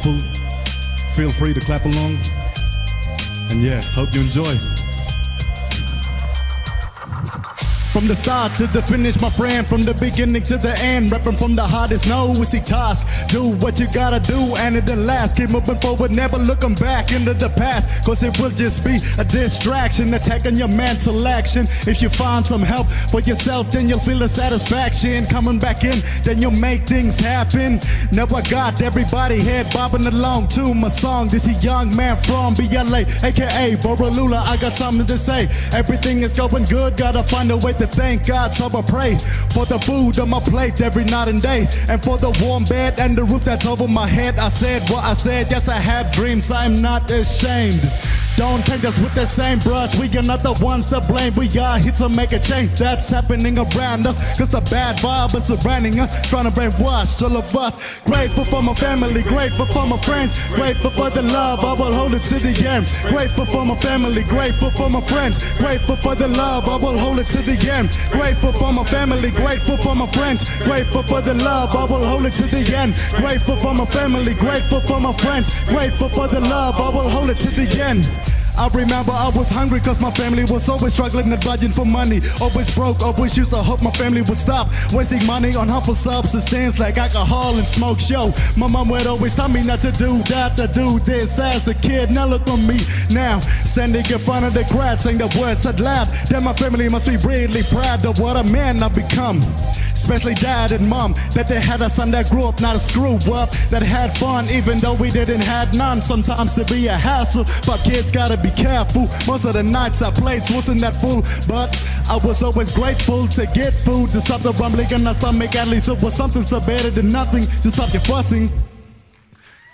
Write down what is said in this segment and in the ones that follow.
grateful. Feel free to clap along. And yeah, hope you enjoy. From the start to the finish, my friend, from the beginning to the end, rapping from the hardest, no easy task. Do what you gotta do and it'll last. Keep moving forward, never looking back into the past, cause it will just be a distraction, attacking your mental action. If you find some help for yourself, then you'll feel the satisfaction. Coming back in, then you'll make things happen. Never got everybody head bobbing along to my song. This is young man from BLA, aka Borolula. I got something to say. Everything is going good, gotta find a way to thank God, so I pray for the food on my plate every night and day, and for the warm bed and the roof that's over my head. I said what I said, yes I have dreams, I'm not ashamed. Don't paint us with the same brush, we are not the ones to blame. We are here to make a change that's happening around us, cause the bad vibe is surrounding us, trying to brainwash all of us. Grateful for my family, grateful for my friends, grateful for the love, I will hold it to the end. Grateful for my family, grateful for my friends, grateful for the love, I will hold it to the end. Grateful for my family, grateful for my friends, grateful for the love, I will hold it to the end. Grateful for my family, grateful for my friends, grateful for the love, I will hold it to the end. I remember I was hungry cause my family was always struggling and budgeting for money. Always broke, always used to hope my family would stop wasting money on harmful substances like alcohol and smoke show. My mom would always tell me not to do that, to do this as a kid. Now look on me now, standing in front of the crowd saying the words out loud. Then my family must be really proud of what a man I've become. Especially dad and mom, that they had a son that grew up not a screw up, that had fun even though we didn't have none. Sometimes it be a hassle, but kids gotta be careful. Most of the nights I played wasn't that full, but I was always grateful to get food, to stop the rumbling in my stomach. At least it was something so better than nothing to stop your fussing.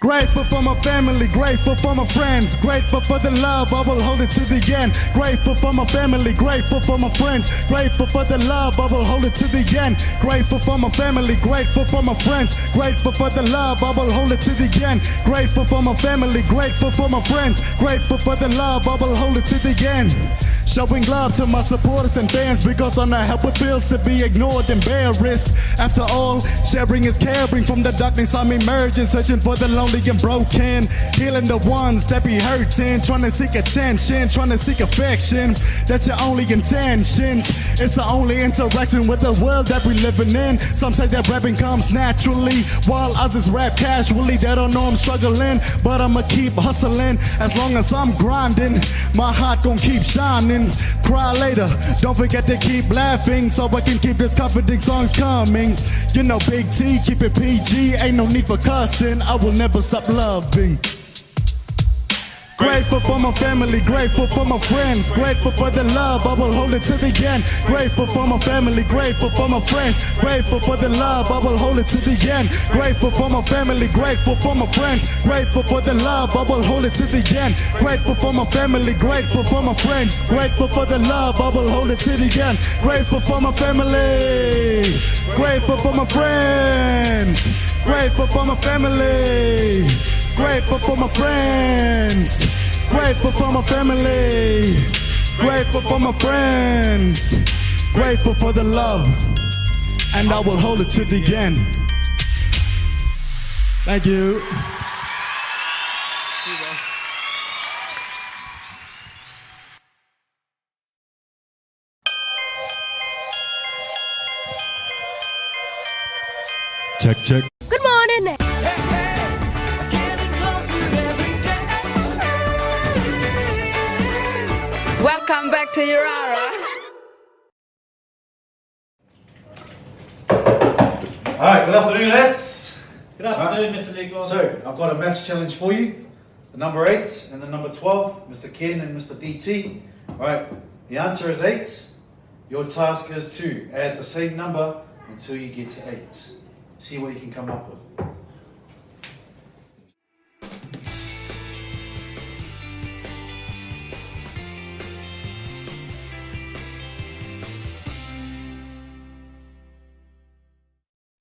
Grateful for my family, grateful for my friends, grateful for the love, I will hold it to the end. Grateful for my family, grateful for my friends, grateful for the love, I will hold it to the end. Grateful for my family, grateful for my friends, grateful for the love, I will hold it to the end. Grateful for my family, grateful for my friends, grateful for the love, I will hold it to the end. Showing love to my supporters and fans, because I know how it feels to be ignored, embarrassed. After all, sharing is caring. From the darkness I'm emerging, searching for the lonely and broken, healing the ones that be hurting, trying to seek attention, trying to seek affection. That's your only intentions, it's the only interaction with the world that we living in. Some say that rapping comes naturally, while others rap casually. They don't know I'm struggling, but I'ma keep hustling. As long as I'm grinding, my heart gon' keep shining. Cry later, don't forget to keep laughing, so I can keep this comforting songs coming. You know Big T, keep it PG, ain't no need for cussing, I will never stop loving. Grateful for my family, grateful for my friends, grateful for the love, I will hold it to the end. Grateful for my family, grateful for my friends, grateful for the love, I will hold it to the end. Grateful for my family, grateful for my friends, grateful for the love, I will hold it to the end. Grateful for my family, grateful for my friends, grateful for the love, I will hold it to the end. Grateful for my family, grateful for my friends, grateful for my family, grateful for my friends, grateful for my family, grateful for my friends, grateful for the love, and I will hold it to the end. Thank you. Check, check. Good morning. Welcome back to Yirara. Alright, good afternoon lads. Good afternoon, Mr. Legal. So, I've got a maths challenge for you. The number 8 and the number 12, Mr. Ken and Mr. DT. Alright, the answer is 8. Your task is to add the same number until you get to 8. See what you can come up with.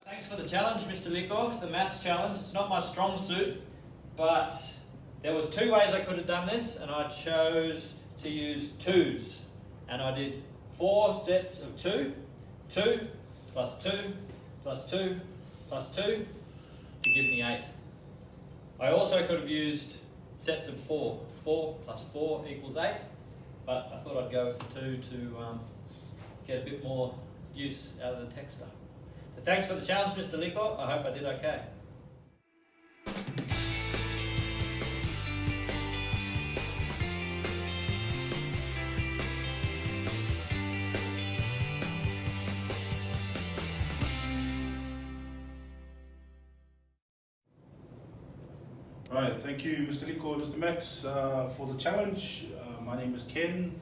Thanks for the challenge, Mr. Liko, the maths challenge. It's not my strong suit, but there was 2 ways I could have done this, and I chose to use 2s. And I did 4 sets of 2, 2 plus 2 plus 2 plus 2 to give me 8. I also could have used sets of 4. 4 plus 4 equals 8, but I thought I'd go with the 2 to get a bit more use out of the texter. So thanks for the challenge, Mr. Liko. I hope I did okay. Right, thank you Mr. Liko and Mr. Max for the challenge. My name is Ken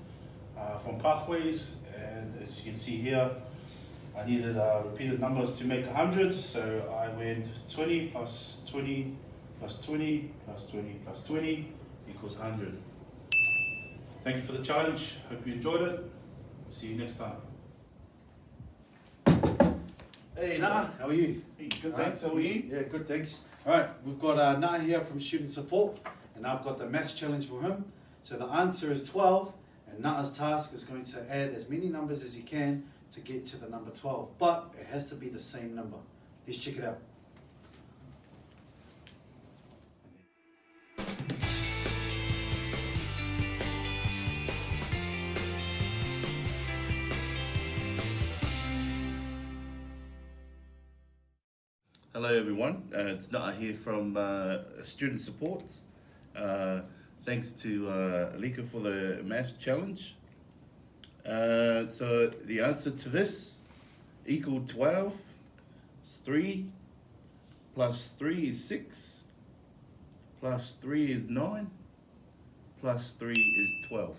from Pathways, and as you can see here, I needed repeated numbers to make 100, so I went 20 plus 20 plus 20 plus 20 plus 20 equals 100. Thank you for the challenge, hope you enjoyed it. See you next time. Hey, Nah, how are you? Hey, good, thanks. How are you? Yeah, good, thanks. All right, we've got Nah here from Student Support, and I've got the maths challenge for him. So the answer is 12, and Nah's task is going to add as many numbers as you can to get to the number 12, but it has to be the same number. Let's check it out. Hello everyone, it's Nata here from Student Support. Thanks to Alika for the math challenge. So the answer to this equal 12 is 3, plus 3 is 6, plus 3 is 9, plus 3 is 12.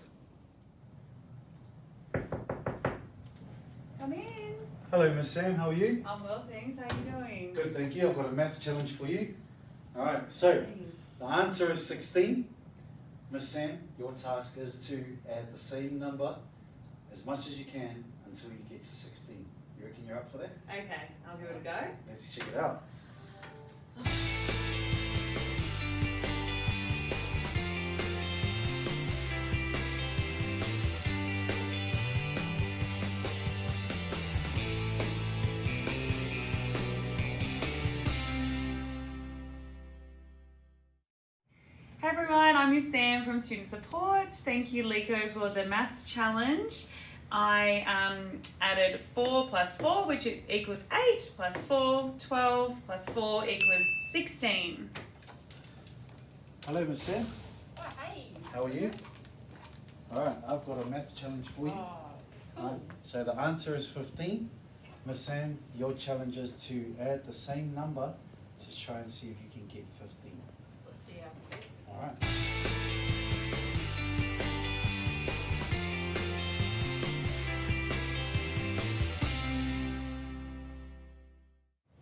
Come in. Hello, Miss Sam, how are you? I'm well, thanks. How are you doing? Good, thank you. I've got a math challenge for you. All right, so the answer is 16. Miss Sam, your task is to add the same number as much as you can until you get to 16. You reckon you're up for that? Okay, I'll give it a go. Let's check it out. Hey everyone, I'm Miss Sam from Student Support. Thank you, Liko, for the maths challenge. I added 4 plus 4, which equals 8, plus 4, 12, plus 4 equals 16. Hello, Miss Sam. Oh, hey. How are you? All right, I've got a math challenge for you. All right, so the answer is 15. Miss Sam, your challenge is to add the same number to try and see if you can get 15. Let's see how quick. All right.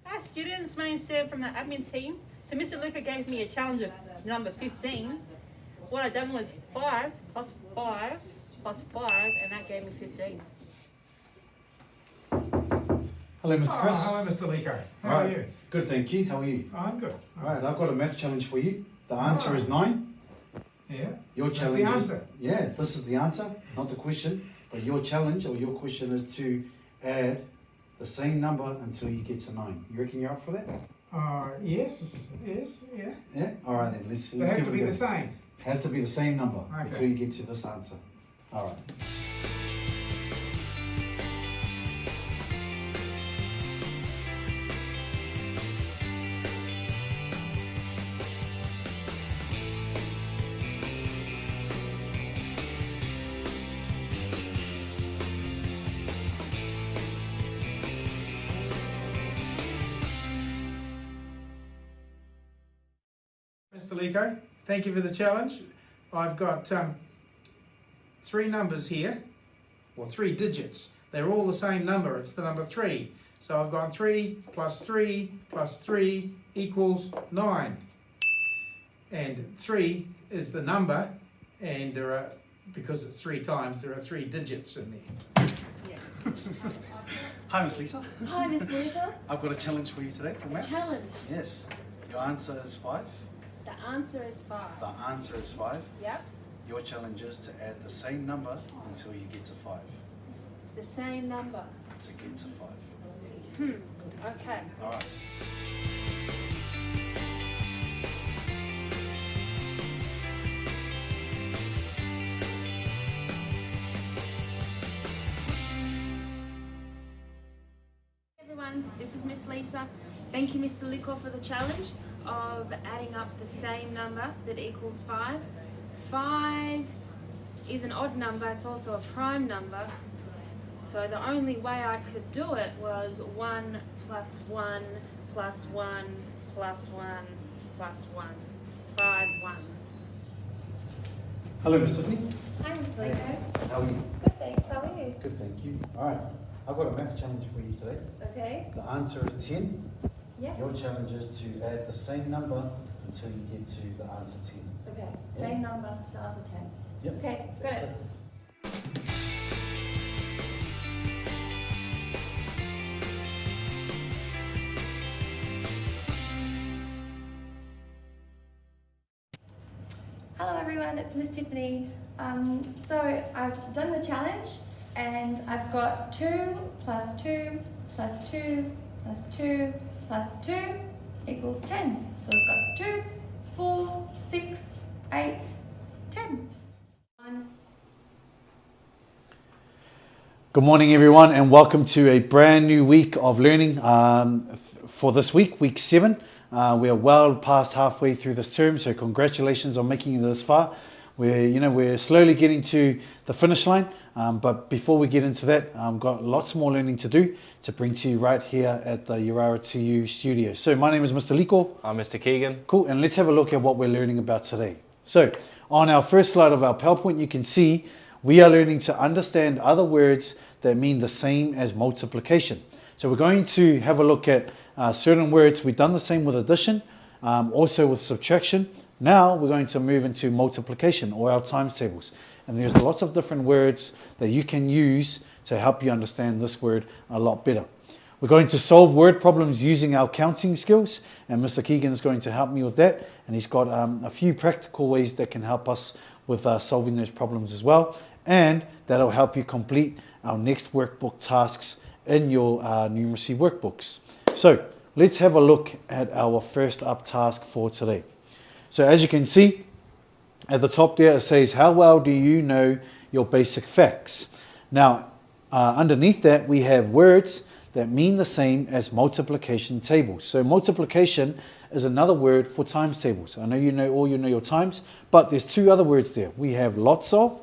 Hi students, my name's Sarah from the admin team. So Mr. Luca gave me a challenge of number 15. What I done was 5 plus 5 plus 5, and that gave me 15. Hello, Mr. Chris. Hello, Mr. Liko. How All are right. you? Good, thank you. How are you? I'm good. All right, I've got a math challenge for you. The answer is 9. Yeah. Your That's challenge the is, answer. yeah, this is the answer, not the question. But your challenge or your question is to add the same number until you get to 9. You reckon you're up for that? Yes, yeah. Yeah. All right then. Let's They have give to it a be go. the same. Has to be the same number Okay. until you get to this answer. All right. Mr. Liko, thank you for the challenge. I've got 3 numbers here, or 3 digits. They're all the same number. It's the number 3. So I've gone 3 plus 3 plus 3 equals 9. And 3 is the number, and there are, because it's 3 times, there are 3 digits in there. Hi, Miss Lisa. Hi, Miss Lisa. I've got a challenge for you today for maths. Challenge. Yes. Your answer is 5. The answer is 5. The answer is 5. Yep. Your challenge is to add the same number until you get to 5. The same number. To get to 5. Okay. All right. Miss Lisa. Thank you, Mr. Lickor, for the challenge of adding up the same number that equals 5. 5 is an odd number, it's also a prime number. So the only way I could do it was 1 plus 1 plus 1 plus 1 plus 1. 5 ones. Hello, Miss Tiffany. Hi, Mr. Lico. How are you? Good, thanks. How are you? Good, thank you. All right, I've got a math challenge for you today. Okay. The answer is 10. Yeah. Your challenge is to add the same number until you get to the answer 10. Okay. Yeah. Same number, the other 10. Yep. Okay, got That's it. Hello everyone, it's Miss Tiffany. So I've done the challenge and I've got 2 plus 2 plus 2 plus 2 plus 2 equals 10. So we've got 2, 4, 6, 8, 10. Good morning, everyone, and welcome to a brand new week of learning for this week, week 7. We are well past halfway through this term, so congratulations on making it this far. We're slowly getting to the finish line, but before we get into that, I've got lots more learning to do to bring to you right here at the Yirara 2U studio. So my name is Mr. Liko. I'm Mr. Keegan. Cool, and let's have a look at what we're learning about today. So on our first slide of our PowerPoint, you can see we are learning to understand other words that mean the same as multiplication. So we're going to have a look at certain words. We've done the same with addition, also with subtraction. Now we're going to move into multiplication, or our times tables. And there's lots of different words that you can use to help you understand this word a lot better. We're going to solve word problems using our counting skills, and Mr. Keegan is going to help me with that. And he's got a few practical ways that can help us with solving those problems as well. And that'll help you complete our next workbook tasks in your numeracy workbooks. So let's have a look at our first up task for today. So as you can see at the top there, it says, how well do you know your basic facts? Now underneath that we have words that mean the same as multiplication tables. So multiplication is another word for times tables. I know you know your times, but there's two other words there. We have lots of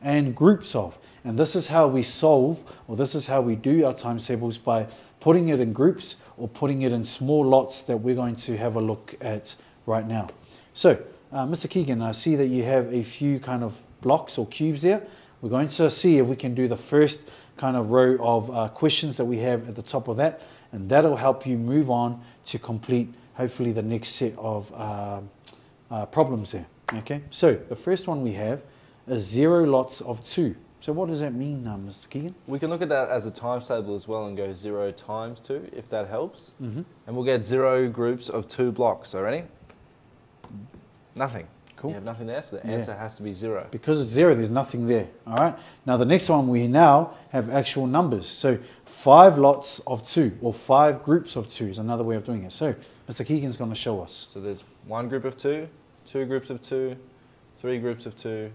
and groups of. And this is how we solve, or this is how we do our times tables, by putting it in groups or putting it in small lots that we're going to have a look at right now. So, Mr. Keegan, I see that you have a few kind of blocks or cubes there. We're going to see if we can do the first kind of row of questions that we have at the top of that, and that'll help you move on to complete, hopefully, the next set of problems there. Okay, so the first one we have is 0 lots of 2. So what does that mean, Mr. Keegan? We can look at that as a times table as well and go 0 times 2, if that helps. Mm-hmm. And we'll get 0 groups of 2 blocks. So ready? Nothing. Cool. You have nothing there, so the answer has to be 0. Because it's 0, there's nothing there. All right. Now the next one, we now have actual numbers. So 5 lots of 2, or 5 groups of 2 is another way of doing it. So Mr. Keegan's going to show us. So there's 1 group of 2, 2 groups of 2, 3 groups of 2,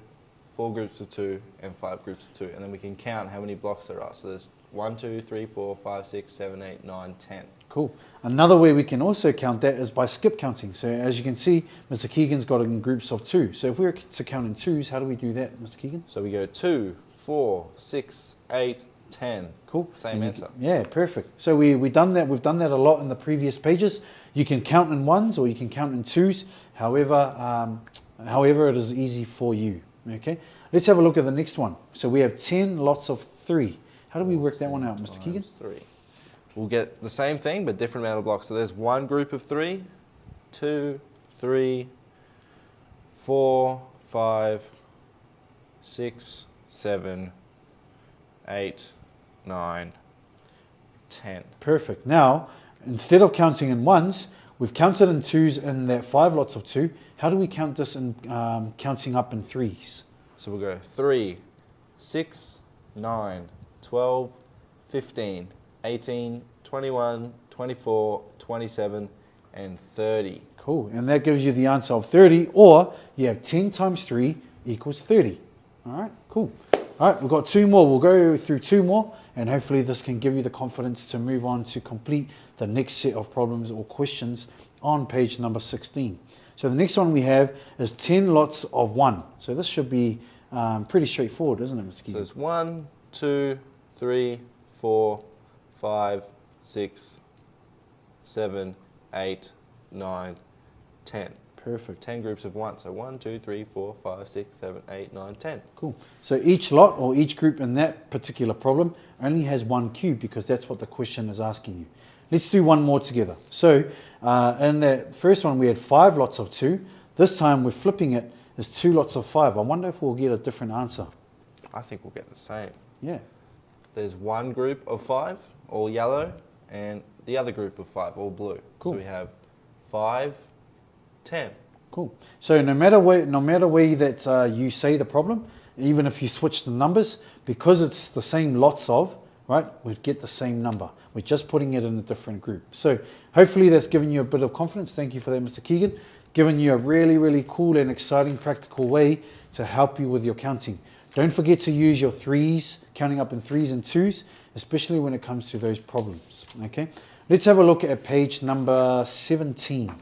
4 groups of 2, and 5 groups of 2. And then we can count how many blocks there are. So there's 1, 2, 3, 4, 5, 6, 7, 8, 9, 10. Cool. Another way we can also count that is by skip counting. So as you can see, Mr. Keegan's got it in groups of 2. So if we were to count in 2s, how do we do that, Mr. Keegan? So we go 2, 4, 6, 8, 10. Cool. Same answer. Yeah, perfect. So we've done that a lot in the previous pages. You can count in 1s or you can count in 2s. However it is easy for you. Okay. Let's have a look at the next one. So we have 10 lots of 3. How do we work that one out, Mr. Keegan? 3. We'll get the same thing, but different amount of blocks. So there's 1 group of 3, 2, 3, 4, 5, 6, 7, 8, 9, 10. Perfect. Now, instead of counting in 1s, we've counted in 2s in that 5 lots of 2. How do we count this in counting up in 3s? So we'll go 3, 6, 9, 12, 15, 18, 21, 24, 27, and 30. Cool. And that gives you the answer of 30, or you have 10 times 3 equals 30. All right, cool. All right, we've got 2 more. We'll go through 2 more, and hopefully this can give you the confidence to move on to complete the next set of problems or questions on page number 16. So the next one we have is 10 lots of 1. So this should be pretty straightforward, isn't it, Mr. Keegan? So there's 1, 2, 3, 4, 5, 6, 7, 8, 9, 10. Perfect. 10 groups of 1. So 1, 2, 3, 4, 5, 6, 7, 8, 9, 10. Cool. So each lot or each group in that particular problem only has 1 cube because that's what the question is asking you. Let's do one more together. So in that first one we had 5 lots of 2. This time we're flipping it as 2 lots of 5. I wonder if we'll get a different answer. I think we'll get the same. Yeah. There's one group of 5, all yellow, and the other group of 5, all blue. Cool. So we have 5, 10. Cool. So no matter way that you say the problem, even if you switch the numbers, because it's the same lots of, right, we'd get the same number. We're just putting it in a different group. So hopefully that's given you a bit of confidence. Thank you for that, Mr. Keegan. Given you a really, really cool and exciting practical way to help you with your counting. Don't forget to use your 3s, counting up in 3s and 2s, especially when it comes to those problems. Okay. Let's have a look at page number 17.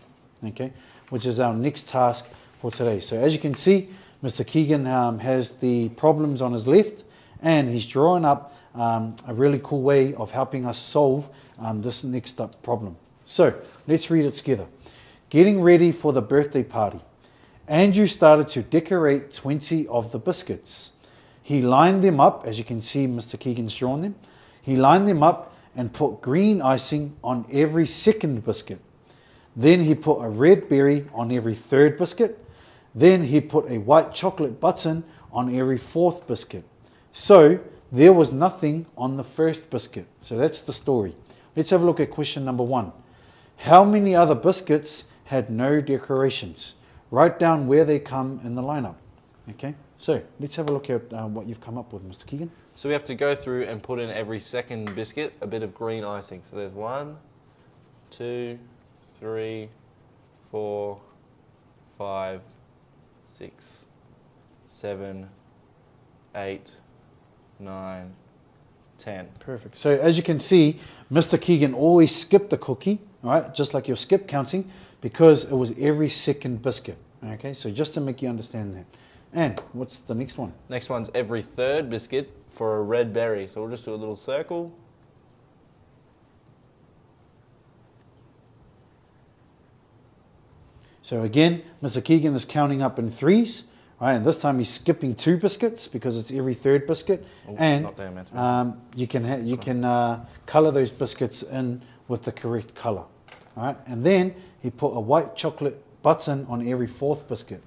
Okay, which is our next task for today. So as you can see, Mr. Keegan has the problems on his left, and he's drawing up a really cool way of helping us solve this next up problem. So let's read it together. Getting ready for the birthday party. Andrew started to decorate 20 of the biscuits. He lined them up, as you can see Mr. Keegan's drawn them. He lined them up and put green icing on every second biscuit. Then he put a red berry on every third biscuit. Then he put a white chocolate button on every fourth biscuit. So there was nothing on the first biscuit. So that's the story. Let's have a look at question number 1. How many other biscuits had no decorations? Write down where they come in the lineup. Okay, so let's have a look at what you've come up with, Mr. Keegan. So we have to go through and put in every second biscuit a bit of green icing. So there's 1, 2, 3, 4, 5, 6, 7, 8, 9, 10. Perfect. So as you can see, Mr. Keegan always skipped the cookie, all right, just like your skip counting, because it was every second biscuit. Okay, so just to make you understand that. And what's the next one? Next one's every third biscuit for a red berry. So we'll just do a little circle. So again, Mr. Keegan is counting up in 3s, right? And this time he's skipping 2 biscuits because it's every third biscuit. Oh, and not there, you can color those biscuits in with the correct color. All right, and then he put a white chocolate button on every fourth biscuit.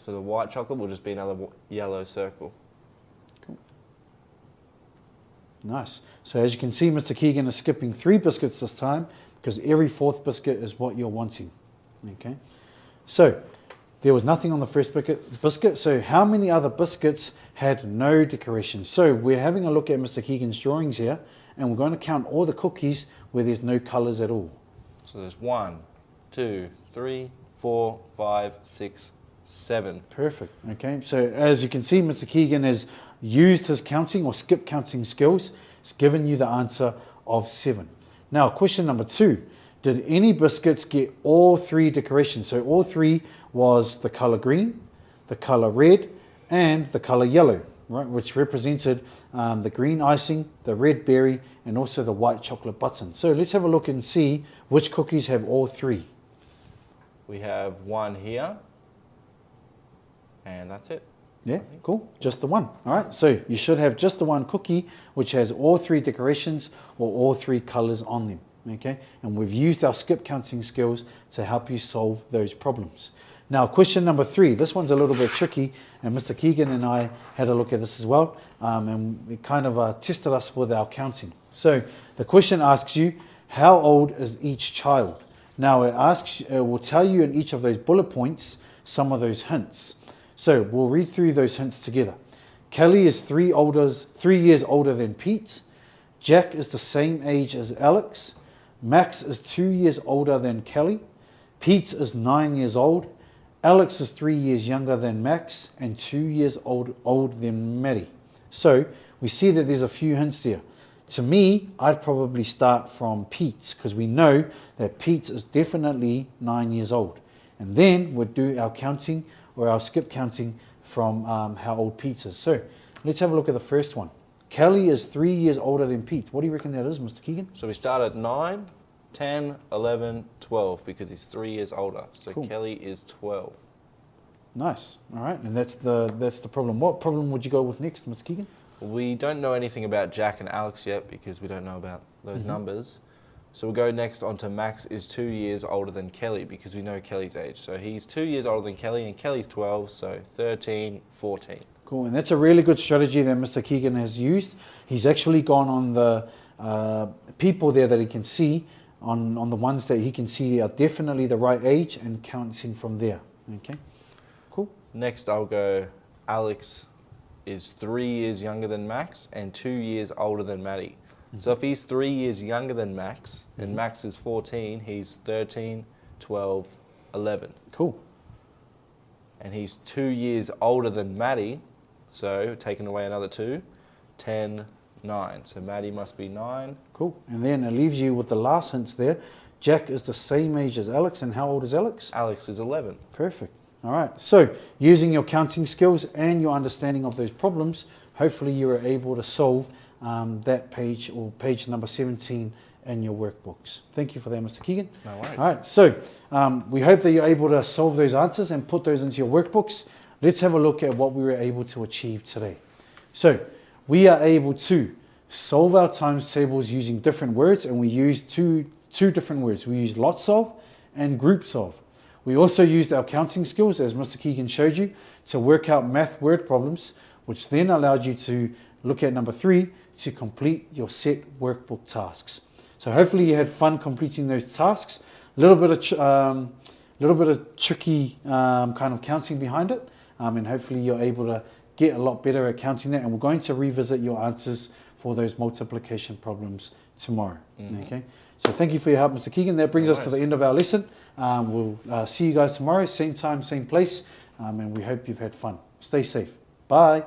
So the white chocolate will just be another yellow circle. Cool. Nice. So as you can see, Mr. Keegan is skipping 3 biscuits this time because every fourth biscuit is what you're wanting. Okay. So there was nothing on the first biscuit. So how many other biscuits had no decorations? So we're having a look at Mr. Keegan's drawings here, and we're going to count all the cookies where there's no colors at all. So there's 1, 2, 3, 4, 5, 6, 7. Perfect. Okay, so as you can see, Mr. Keegan has used his counting or skip counting skills. It's given you the answer of 7. Now, question number 2. Did any biscuits get all 3 decorations? So all 3 was the color green, the color red, and the color yellow, right? Which represented the green icing, the red berry, and also the white chocolate button. So let's have a look and see which cookies have all 3. We have 1 here, and that's it. Yeah, cool. Just the 1. All right, so you should have just the 1 cookie which has all 3 decorations or all 3 colors on them. Okay, and we've used our skip counting skills to help you solve those problems. Now, question number 3. This one's a little bit tricky, and Mr. Keegan and I had a look at this as well, and we kind of tested us with our counting. So the question asks you, how old is each child? Now it will tell you in each of those bullet points some of those hints. So we'll read through those hints together. Kelly is 3 years older than Pete. Jack is the same age as Alex. Max is 2 years older than Kelly. Pete is 9 years old. Alex is 3 years younger than Max and 2 years older than Maddie. So we see that there's a few hints there. to me, I'd probably start from Pete's, because we know that Pete's is definitely 9 years old. And then we'd do our counting or our skip counting from how old Pete is. So let's have a look at the first one. Kelly is 3 years older than Pete. What do you reckon that is, Mr. Keegan? So we start at 9, 10, 11, 12 because he's 3 years older. So Cool. Kelly is 12. Nice. All right, and that's the problem. What problem would you go with next, Mr. Keegan? We don't know anything about Jack and Alex yet because we don't know about those numbers. So we'll go next on to Max is 2 years older than Kelly because we know Kelly's age. So he's 2 years older than Kelly and Kelly's 12, so 13, 14. Cool, and that's a really good strategy that Mr. Keegan has used. He's actually gone on the people there that he can see, on the ones that he can see are definitely the right age and counting from there. Okay, cool. Next I'll go Alex is 3 years younger than Max and 2 years older than Maddie. So if he's 3 years younger than Max and Max is 14, he's 13, 12, 11. Cool. And he's 2 years older than Maddie, so taking away another 2, 10, 9. So Maddie must be 9. Cool. And then it leaves you with the last hints there. Jack is the same age as Alex, and how old is Alex? Alex is 11. Perfect. All right. So using your counting skills and your understanding of those problems, hopefully you are able to solve that page, or page number 17 in your workbooks. Thank you for that, Mr. Keegan. No worries. All right. So we hope that you're able to solve those answers and put those into your workbooks. Let's have a look at what we were able to achieve today. So we are able to solve our times tables using different words, and we use two different words. We use lot solve and group solve. We also used our counting skills, as Mr. Keegan showed you, to work out math word problems, which then allowed you to look at number 3 to complete your set workbook tasks. So hopefully you had fun completing those tasks. A little bit of tricky kind of counting behind it, and hopefully you're able to get a lot better at counting that. And we're going to revisit your answers for those multiplication problems tomorrow. Okay. So thank you for your help, Mr. Keegan. That brings us to the end of our lesson. We'll see you guys tomorrow, same time, same place, and we hope you've had fun. Stay safe. Bye.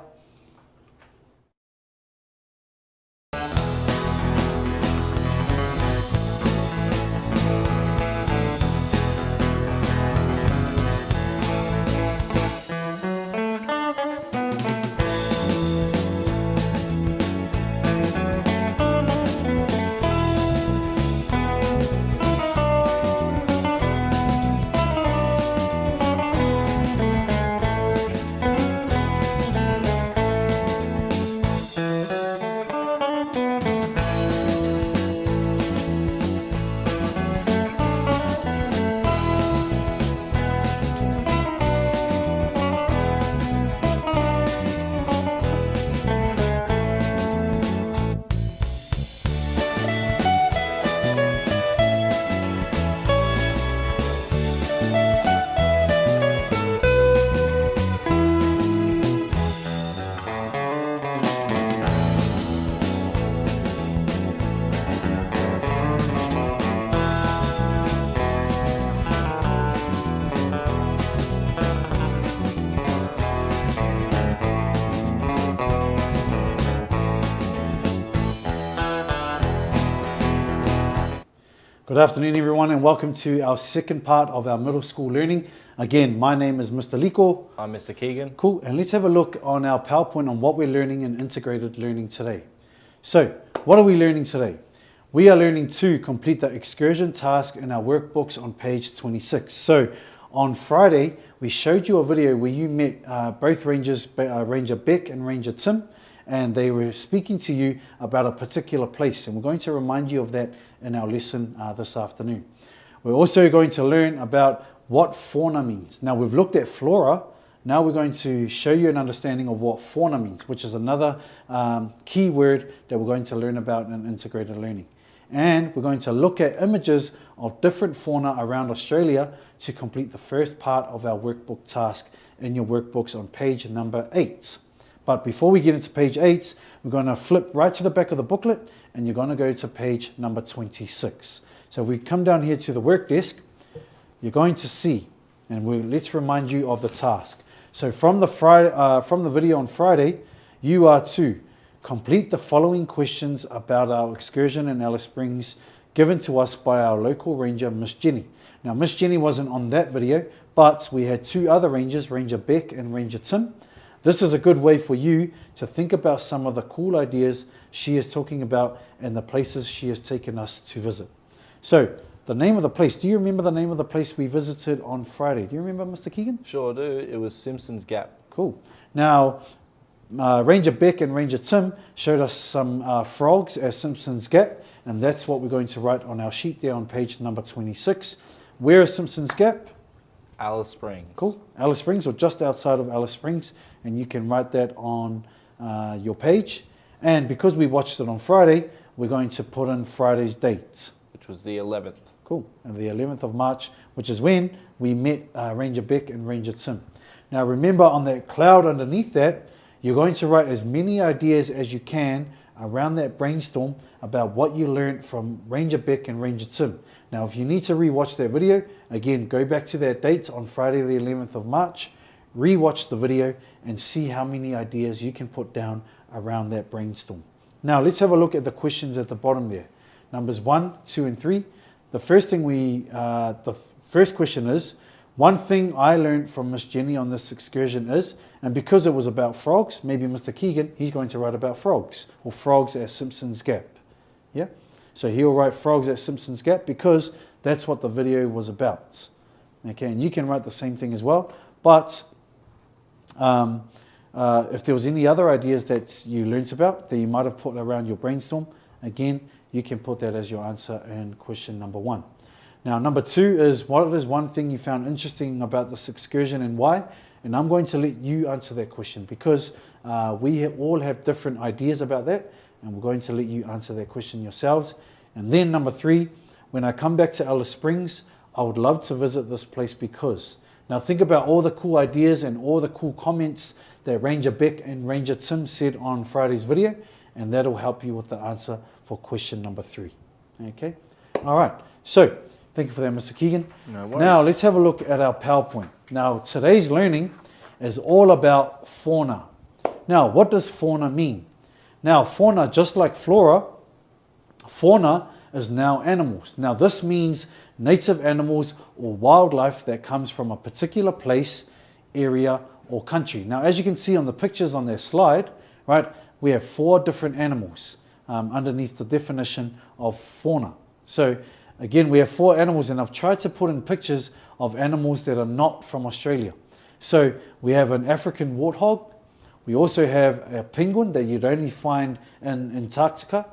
Good afternoon, everyone, and welcome to our second part of our middle school learning. Again, my name is Mr. Liko. I'm Mr. Keegan. Cool, and let's have a look on our PowerPoint on what we're learning in integrated learning today. So, what are we learning today? We are learning to complete the excursion task in our workbooks on page 26. So, on Friday, we showed you a video where you met both rangers, Ranger Beck and Ranger Tim, and they were speaking to you about a particular place, and we're going to remind you of that in our lesson this afternoon. We're also going to learn about what fauna means. Now, we've looked at flora. Now we're going to show you an understanding of what fauna means, which is another key word that we're going to learn about in integrated learning. And we're going to look at images of different fauna around Australia to complete the first part of our workbook task in your workbooks on page number 8. But before we get into page 8, we're going to flip right to the back of the booklet, and you're going to go to page number 26. So if we come down here to the work desk, you're going to see, and let's remind you of the task. So from the video on Friday, you are to Complete the following questions about our excursion in Alice Springs given to us by our local ranger, Miss Jenny. Now, Miss Jenny wasn't on that video, but we had two other rangers, Ranger Beck and Ranger Tim. This is a good way for you to think about some of the cool ideas she is talking about and the places she has taken us to visit. So, the name of the place, do you remember the name of the place we visited on Friday? Do you remember, Mr. Keegan? Sure do. It was Simpson's Gap. Cool. Now, Ranger Beck and Ranger Tim showed us some frogs at Simpson's Gap, and that's what we're going to write on our sheet there on page number 26. Where is Simpson's Gap? Alice Springs. Cool. Alice Springs, or just outside of Alice Springs, and you can write that on your page. And because we watched it on Friday, we're going to put in Friday's dates. Which was the 11th. Cool. And the 11th of March, which is when we met Ranger Beck and Ranger Tim. Now remember, on that cloud underneath that, you're going to write as many ideas as you can around that brainstorm about what you learned from Ranger Beck and Ranger Tim. Now, if you need to re-watch that video, again, go back to that date on Friday the 11th of March, re-watch the video and see how many ideas you can put down around that brainstorm. Now, let's have a look at the questions at the bottom there. Numbers 1, 2, and 3. The first thing the first question is, one thing I learned from Miss Jenny on this excursion is, and because it was about frogs, maybe Mr. Keegan, he's going to write about frogs, or frogs at Simpson's Gap. Yeah? So he'll write frogs at Simpson's Gap because that's what the video was about. Okay, and you can write the same thing as well, but if there was any other ideas that you learnt about that you might have put around your brainstorm, again, you can put that as your answer in question number 1. Now, number 2 is, what is one thing you found interesting about this excursion and why? And I'm going to let you answer that question because we all have different ideas about that, and we're going to let you answer that question yourselves. And then number 3, when I come back to Alice Springs, I would love to visit this place because. Now think about all the cool ideas and all the cool comments that Ranger Beck and Ranger Tim said on Friday's video, and that'll help you with the answer for question number 3. Okay? All right. So, thank you for that, Mr. Keegan. No worries. Now, let's have a look at our PowerPoint. Now, today's learning is all about fauna. Now, what does fauna mean? Now, fauna, just like flora, fauna is now animals. Now, this means native animals or wildlife that comes from a particular place, area, or country. Now, as you can see on the pictures on their slide, right, we have 4 different animals underneath the definition of fauna. So, again, we have 4 animals, and I've tried to put in pictures of animals that are not from Australia. So, we have an African warthog. We also have a penguin that you'd only find in Antarctica.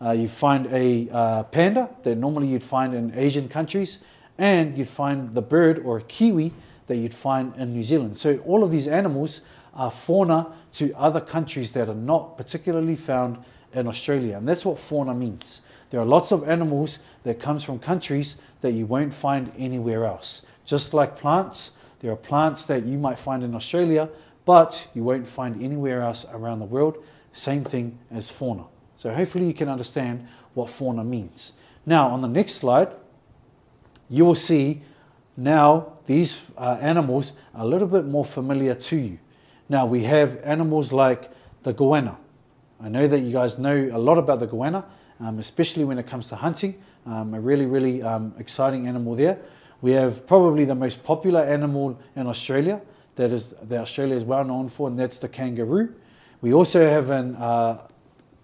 You find a panda that normally you'd find in Asian countries. And you'd find the bird or a kiwi that you'd find in New Zealand. So all of these animals are fauna to other countries that are not particularly found in Australia. And that's what fauna means. There are lots of animals that comes from countries that you won't find anywhere else. Just like plants, there are plants that you might find in Australia, but you won't find anywhere else around the world. Same thing as fauna. So hopefully you can understand what fauna means. Now on the next slide, you will see now these animals are a little bit more familiar to you. Now we have animals like the goanna. I know that you guys know a lot about the goanna, especially when it comes to hunting. A really exciting animal there. We have probably the most popular animal in Australia that Australia is well known for, and that's the kangaroo. We also have an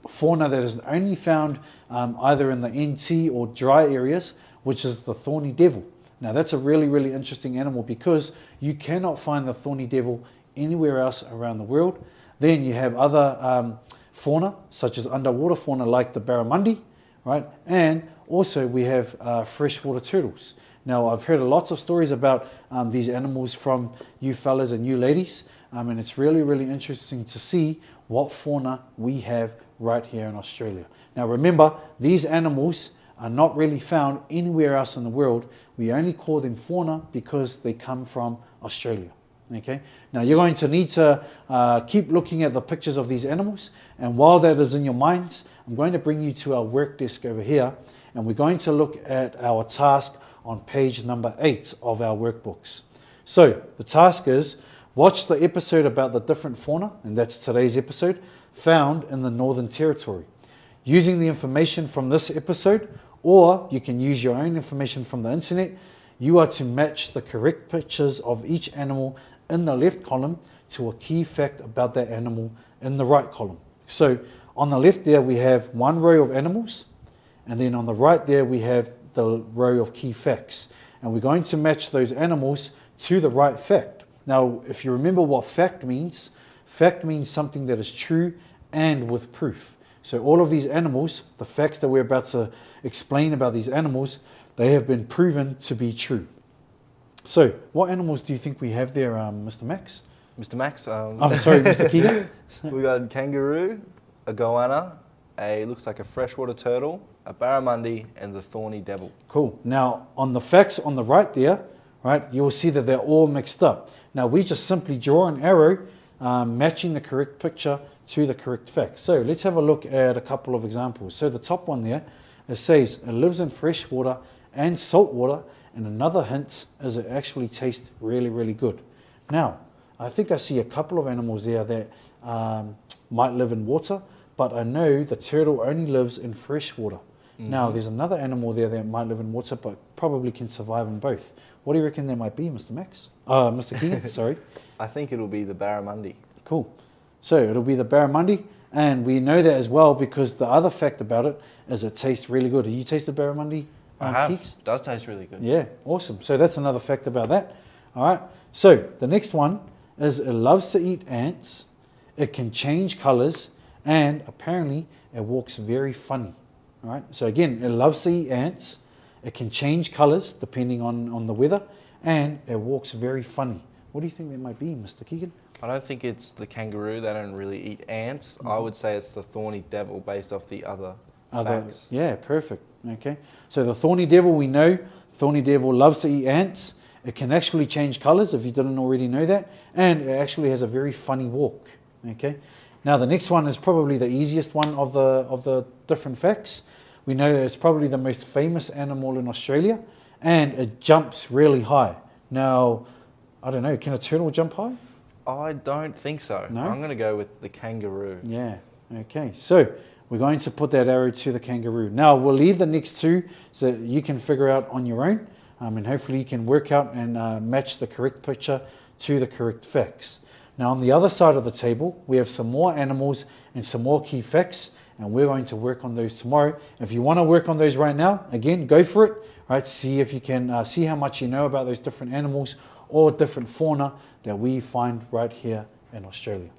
fauna that is only found either in the NT or dry areas, which is the thorny devil. Now that's a really interesting animal because you cannot find the thorny devil anywhere else around the world. Then you have other fauna, such as underwater fauna like the barramundi, right? And also we have freshwater turtles. Now I've heard lots of stories about these animals from you fellas and you ladies, and it's really interesting to see what fauna we have right here in Australia. Now remember, these animals are not really found anywhere else in the world. We only call them fauna because they come from Australia. Okay. Now you're going to need to keep looking at the pictures of these animals, and while that is in your minds, I'm going to bring you to our work desk over here, and we're going to look at our task on page number 8 of our workbooks. So the task is, watch the episode about the different fauna, and that's today's episode, found in the Northern Territory. Using the information from this episode, or you can use your own information from the internet, you are to match the correct pictures of each animal in the left column to a key fact about that animal in the right column. So on the left there we have one row of animals, and then on the right there we have the row of key facts. And we're going to match those animals to the right fact. Now, if you remember what fact means something that is true and with proof. So all of these animals, the facts that we're about to explain about these animals, they have been proven to be true. So what animals do you think we have there, Mr. Max? Mr. Max? I'm sorry, Mr. Keegan? We got a kangaroo, a goanna, looks like a freshwater turtle, a barramundi, and the thorny devil. Cool. Now, on the facts on the right there, right, you'll see that they're all mixed up. Now, we just simply draw an arrow matching the correct picture to the correct facts. So let's have a look at a couple of examples. So the top one there, it says it lives in freshwater and saltwater, and another hint is it actually tastes really, really good. Now, I think I see a couple of animals there that might live in water, but I know the turtle only lives in freshwater. Now, there's another animal there that might live in water, but probably can survive in both. What do you reckon that might be, Mr. Max? Mr. Keegan, sorry. I think it'll be the barramundi. Cool. So it'll be the barramundi, and we know that as well because the other fact about it is it tastes really good. Have you tasted barramundi? I have. Keeks? It does taste really good. Yeah, awesome. So that's another fact about that. All right. So the next one is it loves to eat ants. It can change colors, and apparently it walks very funny. All right. So again, it loves to eat ants. It can change colors depending on the weather, and it walks very funny. What do you think that might be, Mr. Keegan? I don't think it's the kangaroo. They don't really eat ants. I would say it's the thorny devil based off the other facts. Yeah, perfect. Okay. So the thorny devil, we know thorny devil loves to eat ants. It can actually change colors if you didn't already know that, and it actually has a very funny walk. Okay. Now the next one is probably the easiest one of the different facts. We know that it's probably the most famous animal in Australia, and it jumps really high. Now, I don't know, can a turtle jump high? I don't think so. No? I'm going to go with the kangaroo. Yeah, okay. So we're going to put that arrow to the kangaroo. Now, we'll leave the next two so that you can figure out on your own, and hopefully you can work out and match the correct picture to the correct facts. Now, on the other side of the table, we have some more animals and some more key facts, and we're going to work on those tomorrow. If you want to work on those right now, again, go for it. Right? See if you can see how much you know about those different animals or different fauna that we find right here in Australia.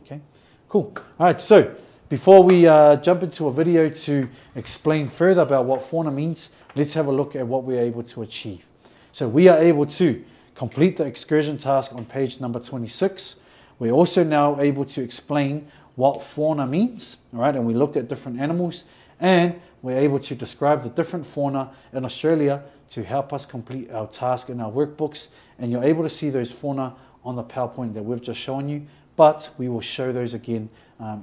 Okay, cool. All right, so before we jump into a video to explain further about what fauna means, let's have a look at what we're able to achieve. So we are able to complete the excursion task on page number 26. We're also now able to explain what fauna means, all right, and we looked at different animals, and we're able to describe the different fauna in Australia to help us complete our task in our workbooks, and you're able to see those fauna on the PowerPoint that we've just shown you, but we will show those again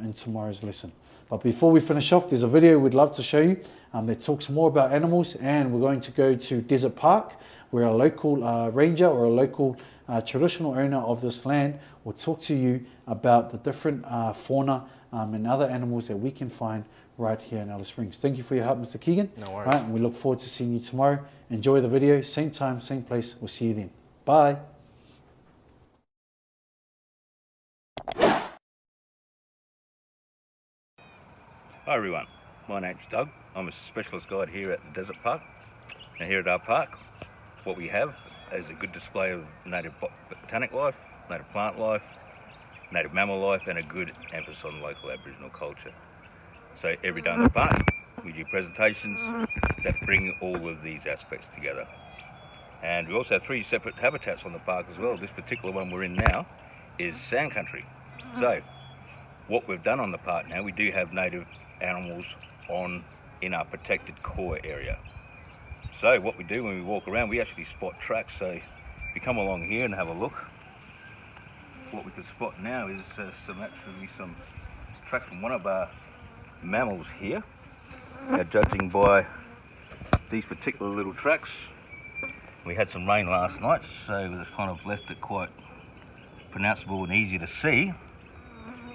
in tomorrow's lesson. But before we finish off, there's a video we'd love to show you that talks more about animals, and we're going to go to Desert Park, where a local ranger or a local traditional owner of this land will talk to you about the different fauna and other animals that we can find right here in Alice Springs. Thank you for your help, Mr. Keegan. No worries. Right, and we look forward to seeing you tomorrow. Enjoy the video, same time, same place. We'll see you then. Bye. Hi everyone, my name's Doug. I'm a specialist guide here at the Desert Park. Now here at our park, what we have is a good display of native botanic life, native plant life, native mammal life, and a good emphasis on local Aboriginal culture. So every day in the park, we do presentations that bring all of these aspects together. And we also have 3 separate habitats on the park as well. This particular one we're in now is sand country. So what we've done on the park now, we do have native animals in our protected core area. So what we do when we walk around, we actually spot tracks. So if you come along here and have a look, what we can spot now is some tracks from one of our mammals here. Now, judging by these particular little tracks, we had some rain last night, so it's kind of left it quite pronounceable and easy to see,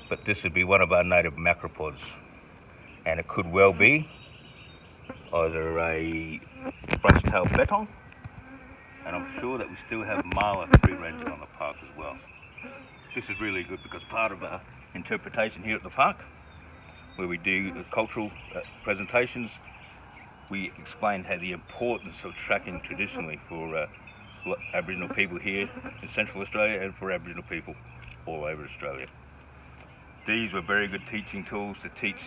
but this would be one of our native macropods, and it could well be either a brush-tailed bettong, and I'm sure that we still have marla free-ranging on the park as well. This is really good because part of our interpretation here at the park, where we do cultural presentations, we explain how the importance of tracking traditionally for Aboriginal people here in Central Australia and for Aboriginal people all over Australia. These were very good teaching tools to teach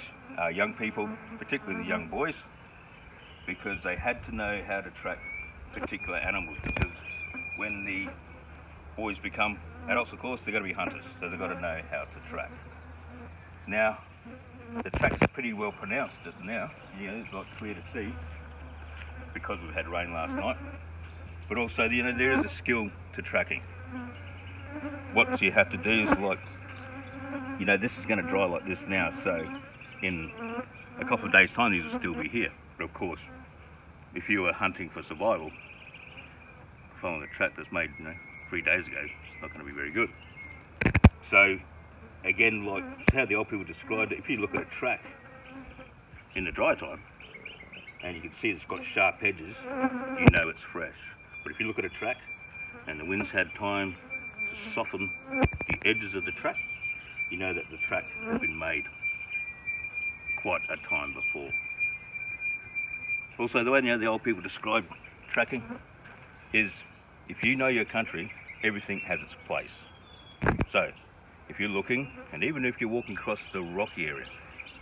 young people, particularly the young boys, because they had to know how to track particular animals, because when the boys become adults, of course, they're going to be hunters, so they've got to know how to track. Now, the tracks are pretty well pronounced now, it's like clear to see, because we've had rain last night, but also, there is a skill to tracking. What you have to do is this is going to dry like this now, so in a couple of days' time these will still be here. But of course, if you were hunting for survival, following a track that's made 3 days ago, it's not going to be very good. So again, like how the old people described it, if you look at a track in the dry time and you can see it's got sharp edges, you know it's fresh. But if you look at a track and the wind's had time to soften the edges of the track, you know that the track has been made quite a time before. Also, the way the old people describe tracking is, if you know your country, everything has its place. So, if you're looking, and even if you're walking across the rocky area,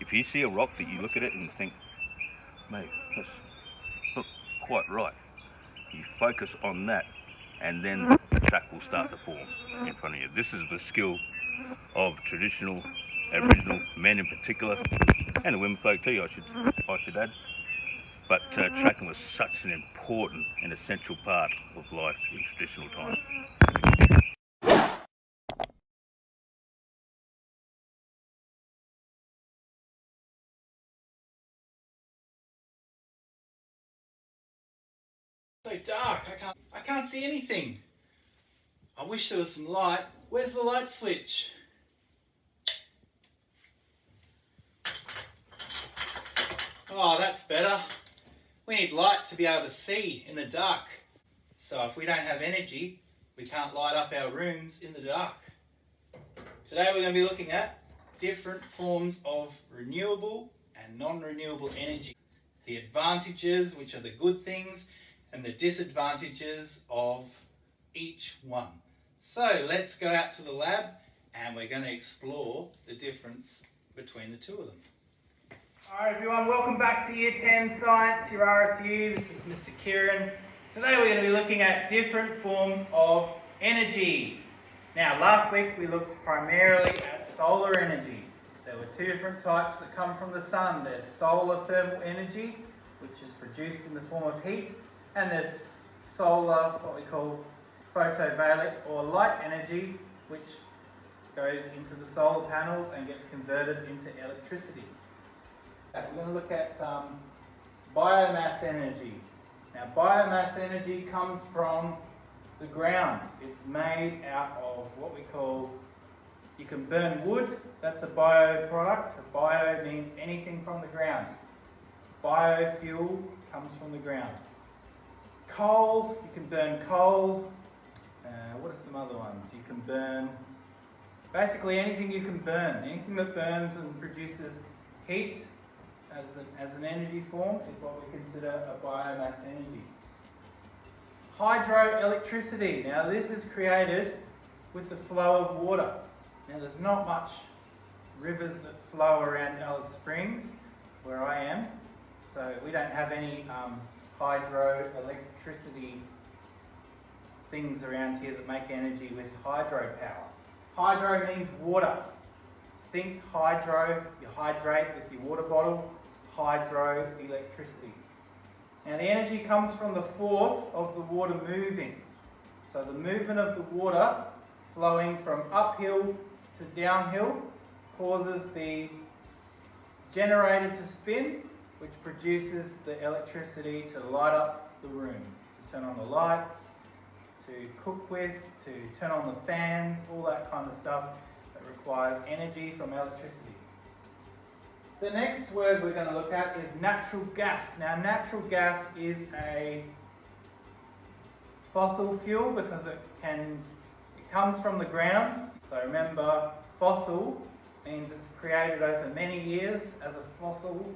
if you see a rock that you look at it and think, mate, that's not quite right, you focus on that, and then the track will start to form in front of you. This is the skill of traditional Aboriginal men in particular, and the women folk too, I should add. But tracking was such an important and essential part of life in traditional times. So dark, I can't see anything. I wish there was some light. Where's the light switch? Oh, that's better. We need light to be able to see in the dark. So if we don't have energy, we can't light up our rooms in the dark. Today we're going to be looking at different forms of renewable and non-renewable energy. The advantages, which are the good things, and the disadvantages of each one. So let's go out to the lab and we're going to explore the difference between the two of them. Alright everyone, welcome back to Year 10 Science. Yirara to you, this is Mr. Kieran. Today we're going to be looking at different forms of energy. Now last week we looked primarily at solar energy. There were two different types that come from the sun. There's solar thermal energy, which is produced in the form of heat, and there's solar, what we call photovoltaic or light energy, which goes into the solar panels and gets converted into electricity. So we're going to look at biomass energy. Now biomass energy comes from the ground. It's made out of what we call, you can burn wood, that's a bioproduct. A bio means anything from the ground. Biofuel comes from the ground. Coal, you can burn coal. What are some other ones? You can burn, basically anything you can burn. Anything that burns and produces heat as an energy form is what we consider a biomass energy. Hydroelectricity. Now this is created with the flow of water. Now there's not much rivers that flow around Alice Springs where I am, so we don't have any hydroelectricity things around here that make energy with hydropower. Hydro means water. Think hydro, you hydrate with your water bottle, hydroelectricity. Now the energy comes from the force of the water moving. So the movement of the water flowing from uphill to downhill causes the generator to spin, which produces the electricity to light up the room, to turn on the lights, to to cook with, to turn on the fans, all that kind of stuff that requires energy from electricity. The next word we're going to look at is natural gas. Now, natural gas is a fossil fuel because it comes from the ground. So remember, fossil means it's created over many years. As a fossil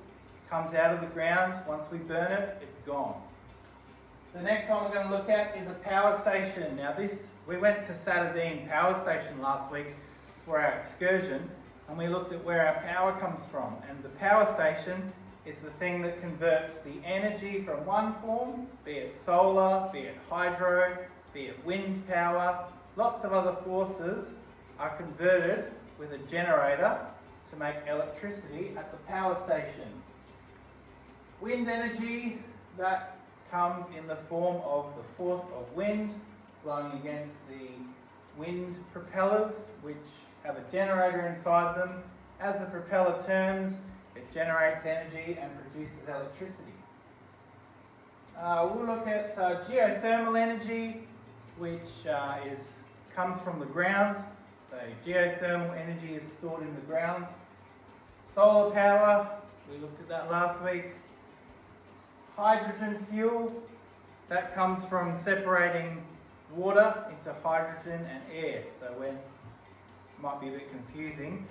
comes out of the ground, once we burn it, it's gone. The next one we're going to look at is a power station. Now we went to Saturdine Power Station last week for our excursion, and we looked at where our power comes from. And the power station is the thing that converts the energy from one form, be it solar, be it hydro, be it wind power, lots of other forces are converted with a generator to make electricity at the power station. Wind energy, that comes in the form of the force of wind blowing against the wind propellers, which have a generator inside them. As the propeller turns, it generates energy and produces electricity. We'll look at geothermal energy, which comes from the ground. So geothermal energy is stored in the ground. Solar power, we looked at that last week. Hydrogen fuel, that comes from separating water into hydrogen and air. So it might be a bit confusing,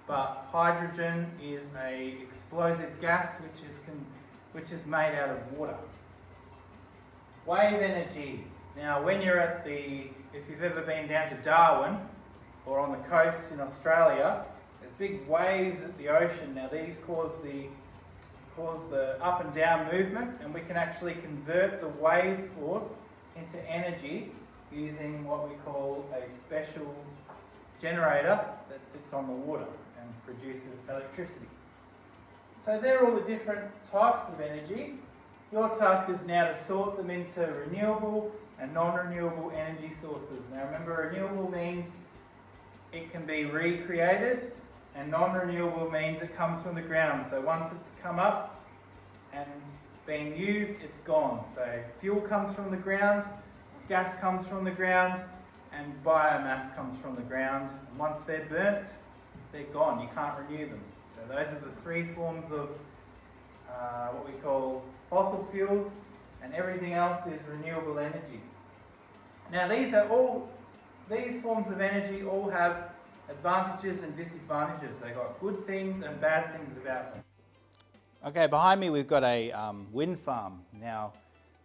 but hydrogen is an explosive gas which is made out of water. Wave energy. Now when you're if you've ever been down to Darwin or on the coast in Australia, there's big waves at the ocean. Now these cause the up and down movement, and we can actually convert the wave force into energy using what we call a special generator that sits on the water and produces electricity. So they're all the different types of energy. Your task is now to sort them into renewable and non-renewable energy sources. Now remember, renewable means it can be recreated, and non-renewable means it comes from the ground. So once it's come up and been used, it's gone. So fuel comes from the ground, gas comes from the ground, and biomass comes from the ground. And once they're burnt, they're gone. You can't renew them. So those are the three forms of what we call fossil fuels, and everything else is renewable energy. Now these forms of energy all have advantages and disadvantages. They've got good things and bad things about them. Okay, behind me we've got a wind farm. Now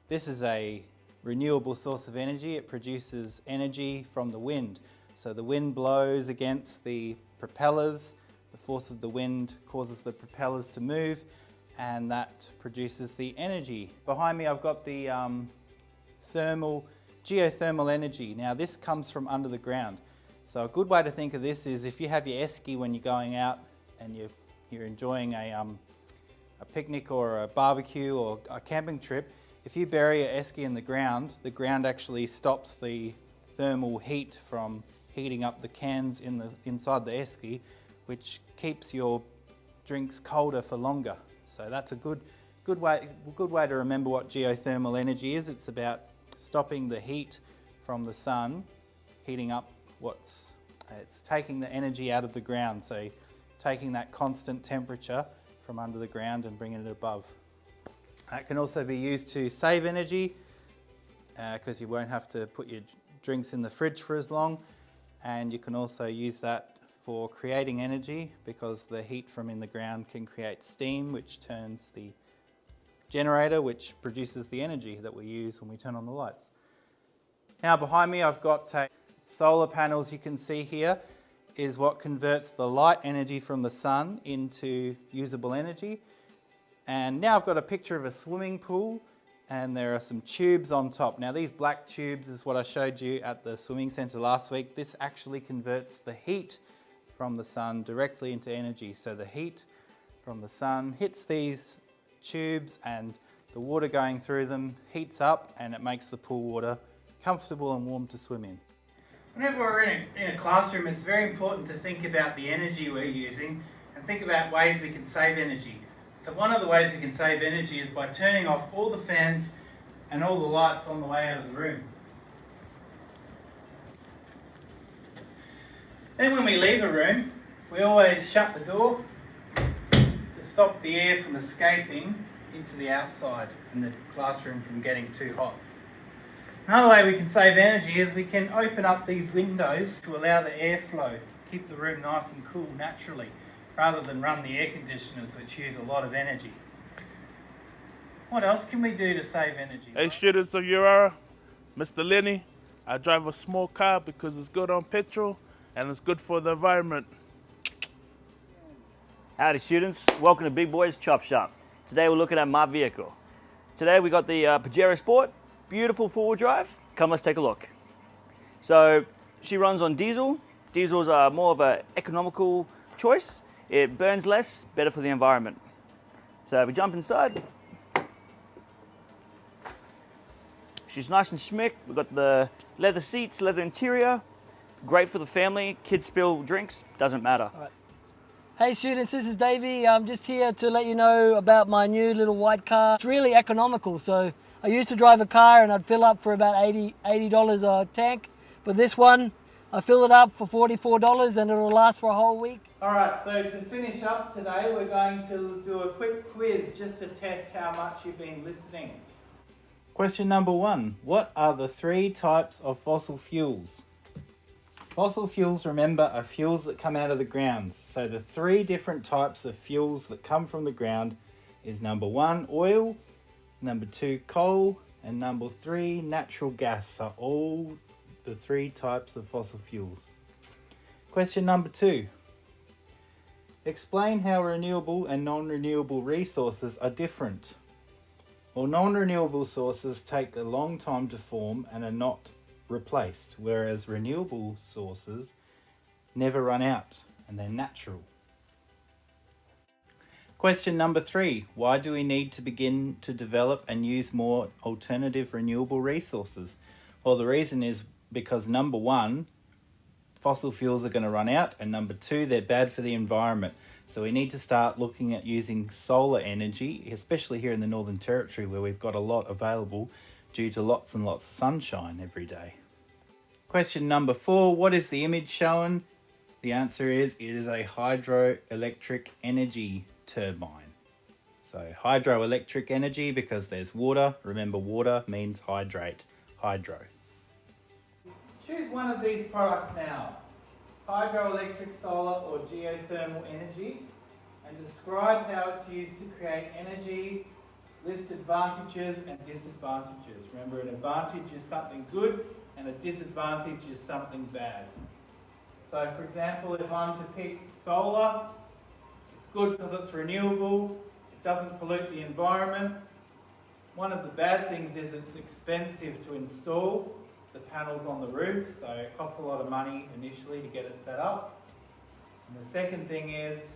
this is a renewable source of energy. It produces energy from the wind. So the wind blows against the propellers. The force of the wind causes the propellers to move, and that produces the energy. Behind me I've got the geothermal energy. Now this comes from under the ground. So a good way to think of this is if you have your esky when you're going out and you're enjoying a picnic or a barbecue or a camping trip, if you bury your esky in the ground actually stops the thermal heat from heating up the cans inside the esky, which keeps your drinks colder for longer. So that's a good way to remember what geothermal energy is. It's about stopping the heat from the sun heating up it's taking the energy out of the ground, so taking that constant temperature from under the ground and bringing it above. It can also be used to save energy because you won't have to put your drinks in the fridge for as long, and you can also use that for creating energy because the heat from in the ground can create steam, which turns the generator, which produces the energy that we use when we turn on the lights. Now behind me I've got solar panels. You can see here is what converts the light energy from the sun into usable energy. And now I've got a picture of a swimming pool, and there are some tubes on top. Now these black tubes is what I showed you at the swimming centre last week. This actually converts the heat from the sun directly into energy. So the heat from the sun hits these tubes, and the water going through them heats up, and it makes the pool water comfortable and warm to swim in. Whenever we're in a classroom, it's very important to think about the energy we're using and think about ways we can save energy. So one of the ways we can save energy is by turning off all the fans and all the lights on the way out of the room. Then when we leave a room, we always shut the door to stop the air from escaping into the outside and the classroom from getting too hot. Another way we can save energy is we can open up these windows to allow the airflow, keep the room nice and cool naturally, rather than run the air conditioners, which use a lot of energy. What else can we do to save energy? Hey students of Yirara, Mr. Lenny. I drive a small car because it's good on petrol and it's good for the environment. Howdy students, welcome to Big Boy's Chop Shop. Today we're looking at my vehicle. Today we got the Pajero Sport, beautiful four-wheel drive. Come, let's take a look. So she runs on diesel. Diesels are more of an economical choice. It burns less, better for the environment. So if we jump inside, she's nice and schmick. We've got the leather seats, leather interior. Great for the family. Kids spill drinks, doesn't matter. All right. Hey students, this is Davey. I'm just here to let you know about my new little white car. It's really economical. So I used to drive a car and I'd fill up for about $80 a tank. But this one, I fill it up for $44 and it'll last for a whole week. Alright, so to finish up today, we're going to do a quick quiz just to test how much you've been listening. Question number 1. What are the 3 types of fossil fuels? Fossil fuels, remember, are fuels that come out of the ground. So the 3 different types of fuels that come from the ground is number 1, oil, number 2, coal, and number 3, natural gas are all the 3 types of fossil fuels. Question number 2. Explain how renewable and non-renewable resources are different. Well, non-renewable sources take a long time to form and are not replaced, whereas renewable sources never run out and they're natural. Question number 3. Why do we need to begin to develop and use more alternative renewable resources? Well, the reason is because number 1, fossil fuels are going to run out, and number 2, they're bad for the environment. So we need to start looking at using solar energy, especially here in the Northern Territory where we've got a lot available due to lots and lots of sunshine every day. Question number 4, what is the image showing? The answer is it is a hydroelectric energy turbine. So hydroelectric energy because there's water. Remember, water means hydrate, hydro. Choose one of these products now. Hydroelectric, solar or geothermal energy, and describe how it's used to create energy, list advantages and disadvantages. Remember, an advantage is something good and a disadvantage is something bad. So for example, if I'm to pick solar, it's good because it's renewable, it doesn't pollute the environment. One of the bad things is it's expensive to install the panels on the roof, so it costs a lot of money initially to get it set up. And the second thing is,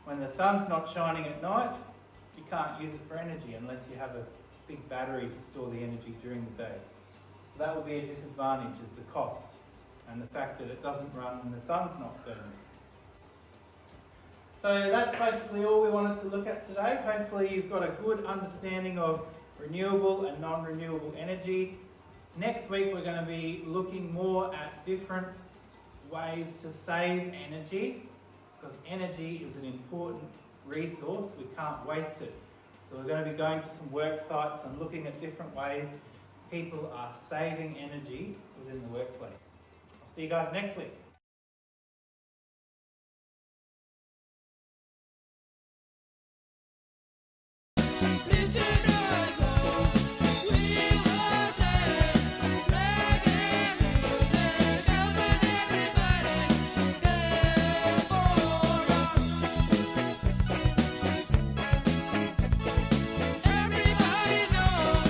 when the sun's not shining at night, you can't use it for energy unless you have a big battery to store the energy during the day. So that would be a disadvantage, is the cost and the fact that it doesn't run when the sun's not burning. So that's basically all we wanted to look at today. Hopefully you've got a good understanding of renewable and non-renewable energy. Next week we're going to be looking more at different ways to save energy, because energy is an important resource, we can't waste it. So we're going to be going to some work sites and looking at different ways people are saving energy within the workplace. I'll see you guys next week. Everybody knows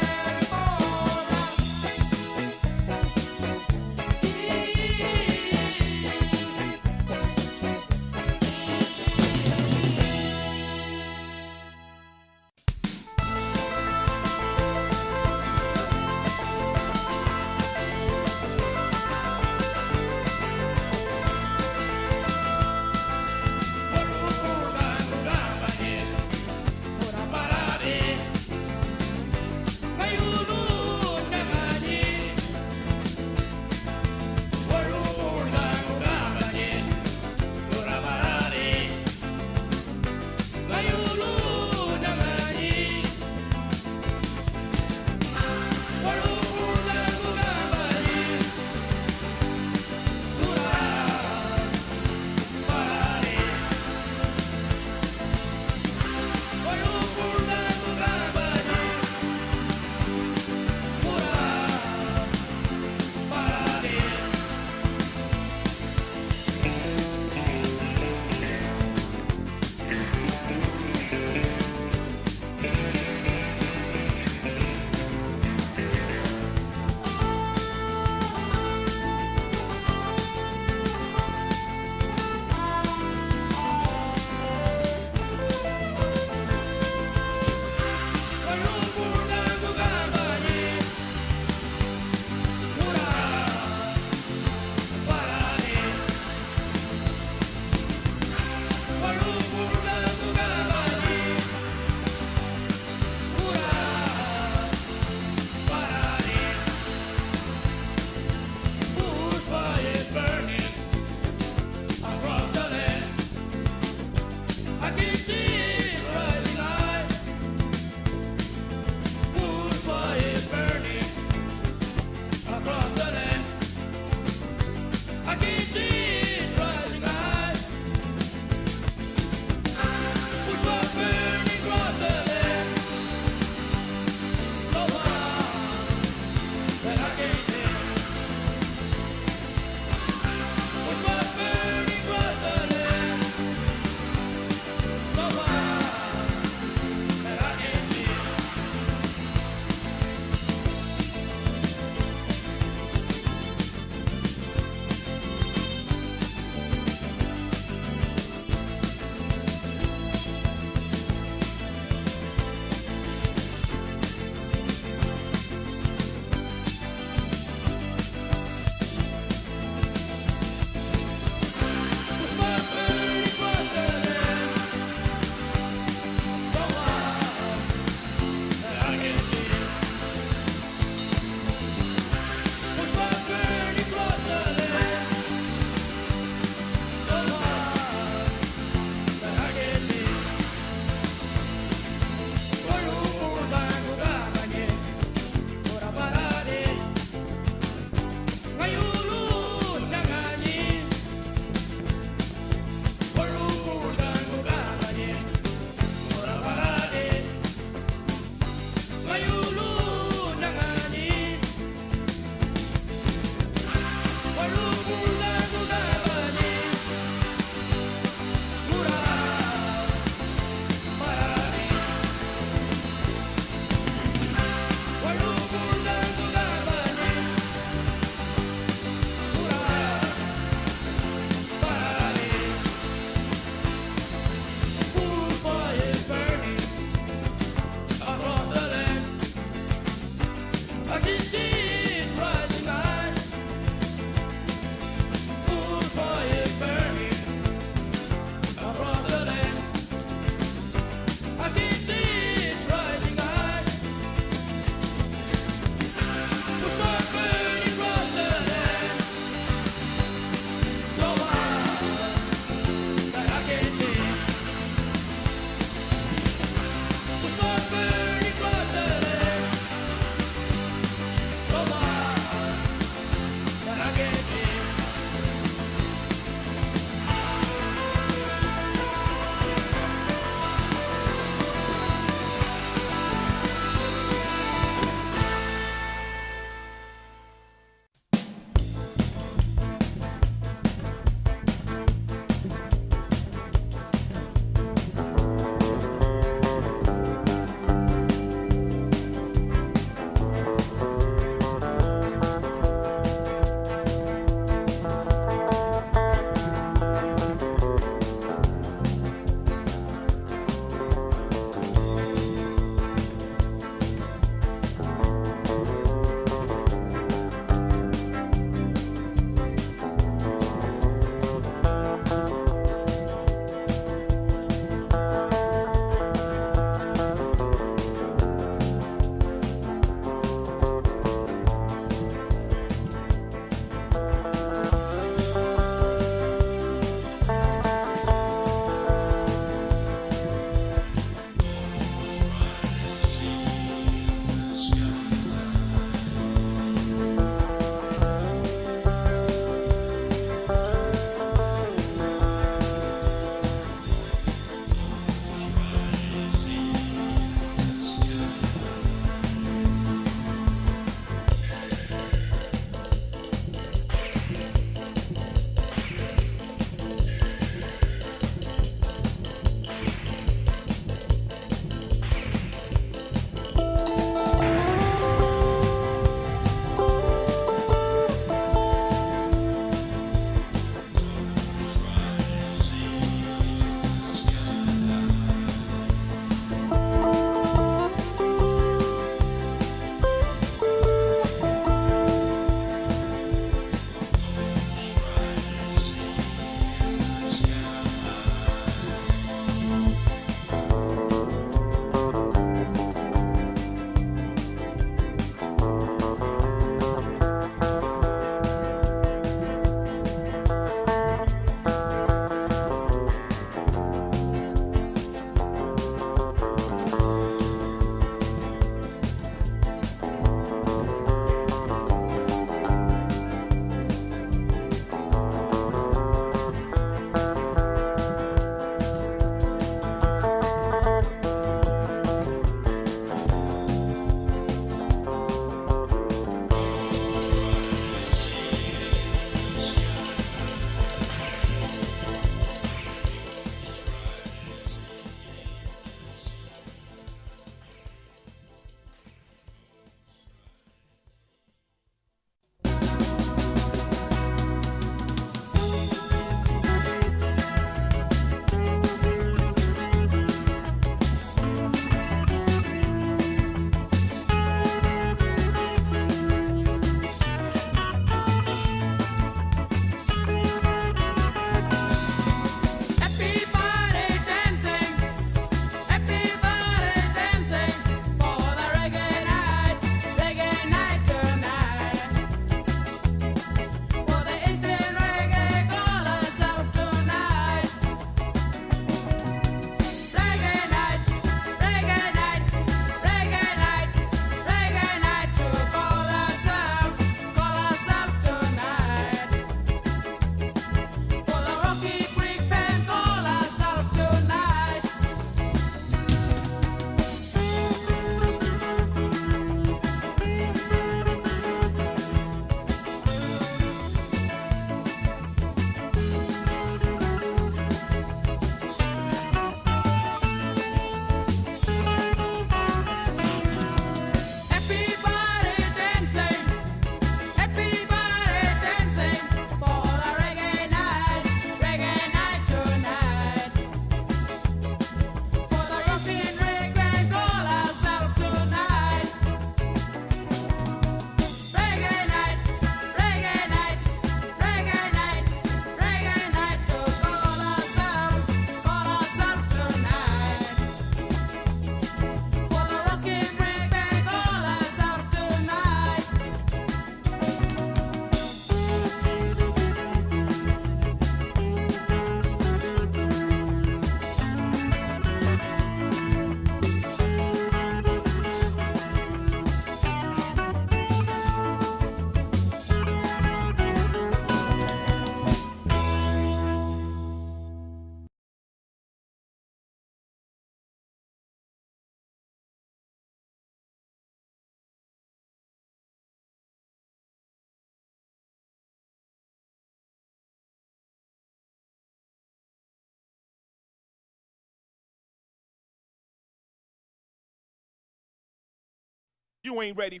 You ain't ready.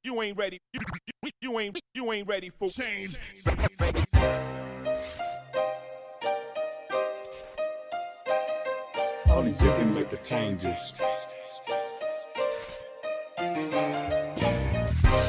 You ain't ready. You ain't ready for change. Only you can make the changes.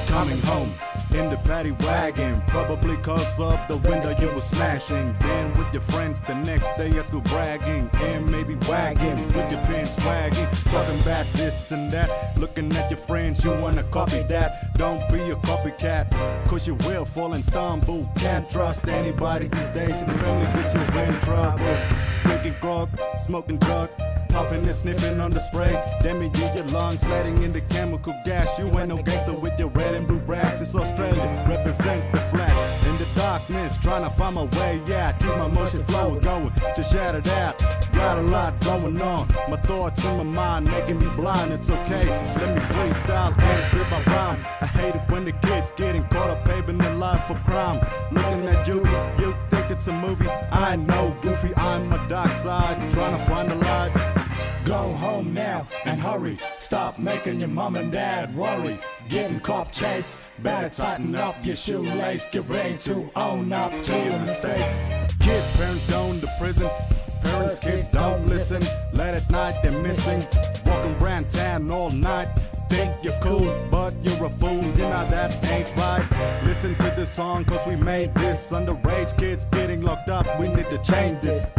Coming home in the paddy wagon, probably cause of the window you were smashing. Then with your friends the next day at school bragging, and maybe wagging with your pants swagging, talking about this and that, looking at your friends, you wanna copy that. Don't be a copycat, cause you will fall and stumble. Can't trust anybody these days, if your family get you in trouble. Drinking grog, smoking drug, puffing and sniffing on the spray, damaging your lungs, letting in the chemical gas. You ain't no gangster with your red and blue brags. It's Australia, represent the flag. In the darkness, trying to find my way out. Keep my motion flowing, going to shout it out. Got a lot going on, my thoughts in my mind making me blind. It's okay, let me freestyle and spit my rhyme. I hate it when the kids getting caught up paving their life for crime. Looking at you think it's a movie. I ain't no goofy, I'm my dark side, trying to find the light. Go home now and hurry. Stop making your mom and dad worry. Getting cop chase, better tighten up your shoelace. Get ready to own up to your mistakes. Kids, parents going to prison. Parents, kids don't listen. Late at night they're missing. Walking around town all night. Think you're cool, but you're a fool. You know that ain't right. Listen to this song, cause we made this. Underage kids getting locked up, we need to change this.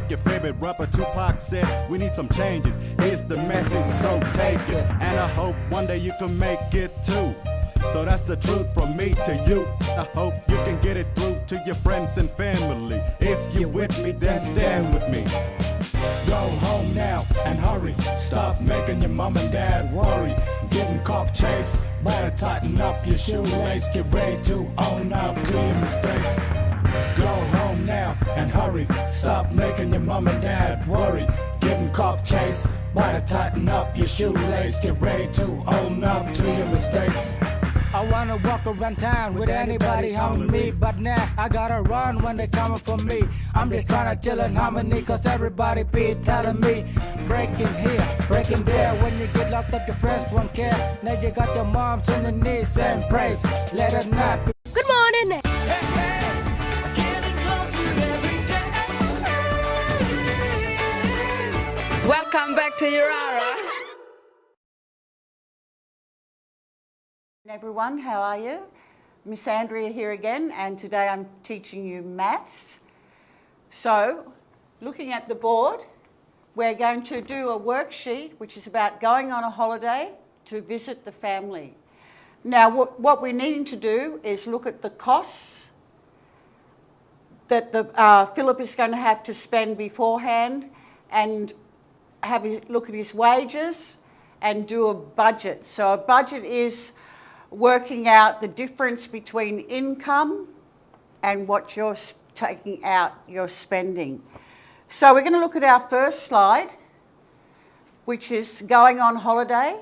Your favorite rapper Tupac said we need some changes. Here's the message, so take it. And I hope one day you can make it too. So that's the truth from me to you. I hope you can get it through to your friends and family. If you're with me, then stand with me. Go home now and hurry. Stop making your mom and dad worry. Getting cop chase, better tighten up your shoelace. Get ready to own up to your mistakes. Go home now and hurry. Stop making your mom and dad worry. Getting cop chase, better tighten up your shoelace. Get ready to own up to your mistakes. I wanna walk around town with anybody on me, but now I gotta run when they coming for me. I'm just trying to chill in harmony, cause everybody be telling me breaking here, breaking there. When you get locked up, your friends won't care. Now you got your moms on the knees and praise. Let it not be. Good morning. Welcome back to Yirara. Everyone, how are you? Miss Andrea here again, and today I'm teaching you maths. So, looking at the board, we're going to do a worksheet which is about going on a holiday to visit the family. Now, what we're needing to do is look at the costs that Philip is going to have to spend beforehand, and have a look at his wages and do a budget. So a budget is working out the difference between income and what you're taking out, you're spending. So we're going to look at our first slide, which is going on holiday.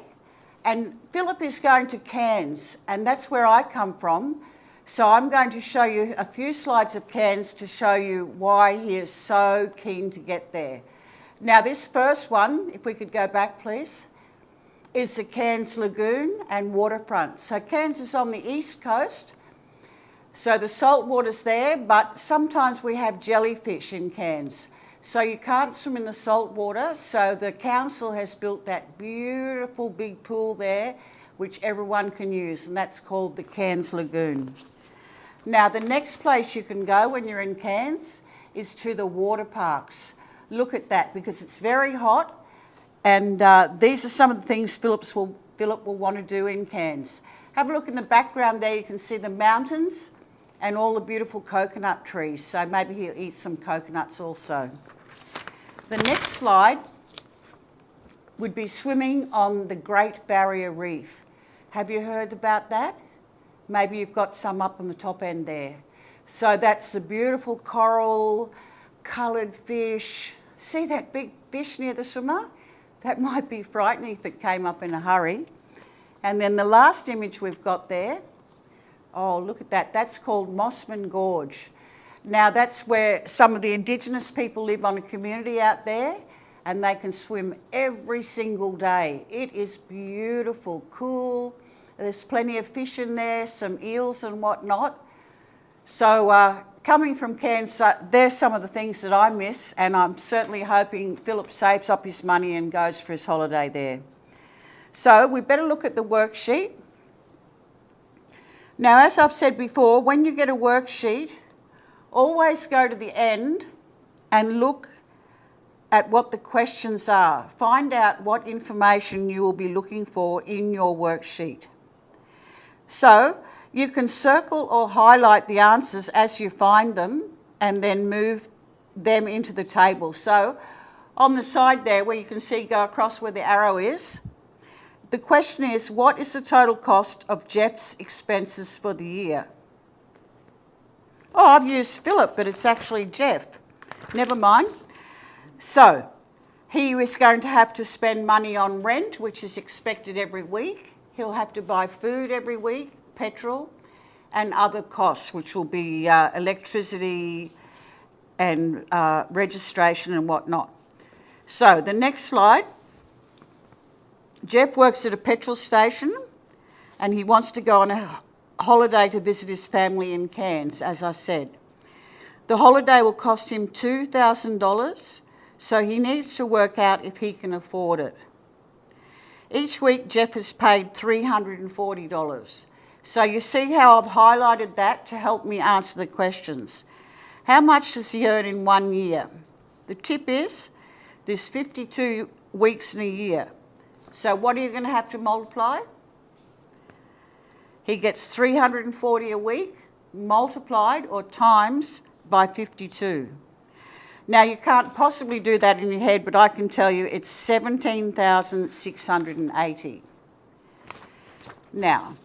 And Philip is going to Cairns, and that's where I come from. So I'm going to show you a few slides of Cairns to show you why he is so keen to get there. Now this first one, if we could go back please, is the Cairns Lagoon and waterfront. So Cairns is on the east coast, so the salt water's there, but sometimes we have jellyfish in Cairns. So you can't swim in the salt water, so the council has built that beautiful big pool there, which everyone can use, and that's called the Cairns Lagoon. Now the next place you can go when you're in Cairns is to the water parks. Look at that, because it's very hot, and these are some of the things Philip will want to do in Cairns. Have a look in the background there, you can see the mountains and all the beautiful coconut trees, so maybe he'll eat some coconuts also. The next slide would be swimming on the Great Barrier Reef. Have you heard about that? Maybe you've got some up on the top end there. So that's the beautiful coral, coloured fish. See that big fish near the swimmer? That might be frightening if it came up in a hurry. And then the last image we've got there, oh look at that, that's called Mossman Gorge. Now that's where some of the Indigenous people live on a community out there, and they can swim every single day. It is beautiful, cool. There's plenty of fish in there, some eels and whatnot. So coming from Cairns, there's some of the things that I miss, and I'm certainly hoping Philip saves up his money and goes for his holiday there. So we better look at the worksheet. Now, as I've said before, when you get a worksheet, always go to the end and look at what the questions are. Find out what information you will be looking for in your worksheet. So you can circle or highlight the answers as you find them and then move them into the table. So on the side there where you can see go across where the arrow is, the question is, what is the total cost of Jeff's expenses for the year? Oh, I've used Philip, but it's actually Jeff. Never mind. So he is going to have to spend money on rent, which is expected every week. He'll have to buy food every week, petrol, and other costs, which will be electricity and registration and whatnot. So the next slide. Jeff works at a petrol station and he wants to go on a holiday to visit his family in Cairns, as I said. The holiday will cost him $2,000, so he needs to work out if he can afford it. Each week, Jeff has paid $340. So you see how I've highlighted that to help me answer the questions. How much does he earn in 1 year? The tip is there's 52 weeks in a year. So what are you going to have to multiply? He gets $340 a week multiplied or times by 52. Now you can't possibly do that in your head, but I can tell you it's 17,680. Now,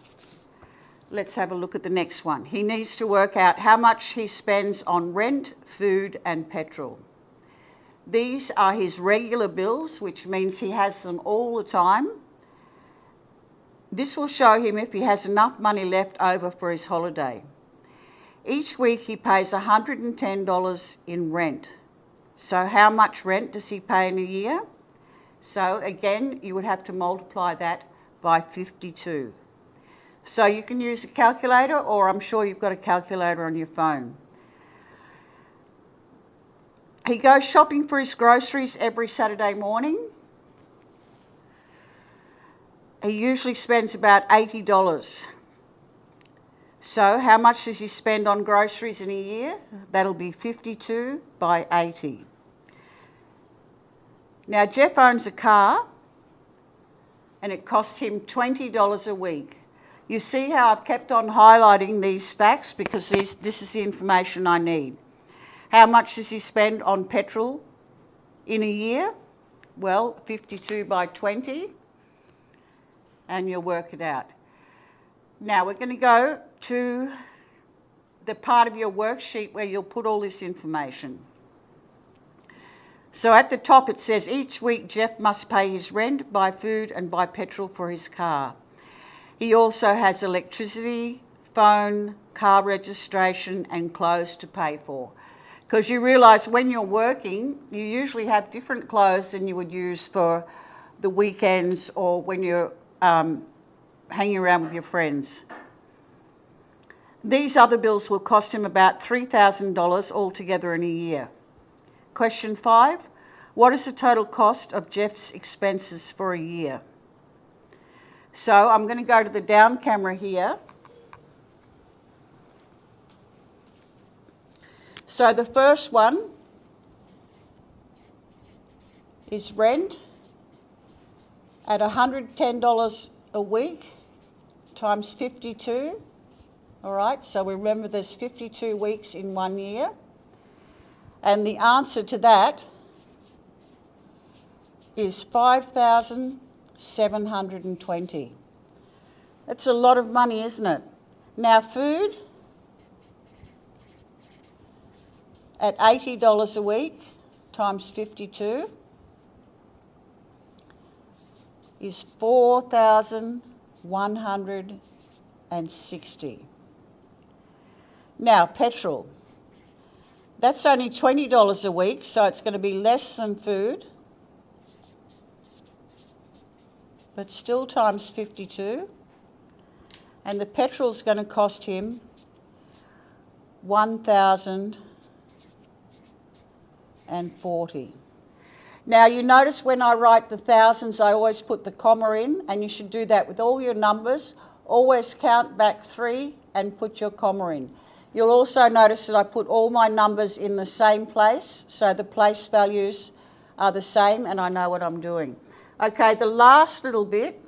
let's have a look at the next one. He needs to work out how much he spends on rent, food and petrol. These are his regular bills, which means he has them all the time. This will show him if he has enough money left over for his holiday. Each week he pays $110 in rent. So how much rent does he pay in a year? So again, you would have to multiply that by 52. So you can use a calculator, or I'm sure you've got a calculator on your phone. He goes shopping for his groceries every Saturday morning. He usually spends about $80. So how much does he spend on groceries in a year? That'll be 52 by 80. Now Jeff owns a car and it costs him $20 a week. You see how I've kept on highlighting these facts because this is the information I need. How much does he spend on petrol in a year? Well, 52 by 20, and you'll work it out. Now we're going to go to the part of your worksheet where you'll put all this information. So at the top it says each week Jeff must pay his rent, buy food and buy petrol for his car. He also has electricity, phone, car registration and clothes to pay for. Because you realise when you're working, you usually have different clothes than you would use for the weekends or when you're hanging around with your friends. These other bills will cost him about $3,000 altogether in a year. Question 5, what is the total cost of Jeff's expenses for a year? So I'm going to go to the down camera here. So the first one is rent at $110 a week times 52. All right, so we remember there's 52 weeks in 1 year. And the answer to that is $5,720. That's a lot of money, isn't it? Now food at $80 a week times 52 is $4,160. Now petrol, that's only $20 a week, so it's going to be less than food. but still times 52. And the petrol's going to cost him $1,040. Now you notice when I write the thousands, I always put the comma in, and you should do that with all your numbers. Always count back 3 and put your comma in. You'll also notice that I put all my numbers in the same place, so the place values are the same and I know what I'm doing. Okay, the last little bit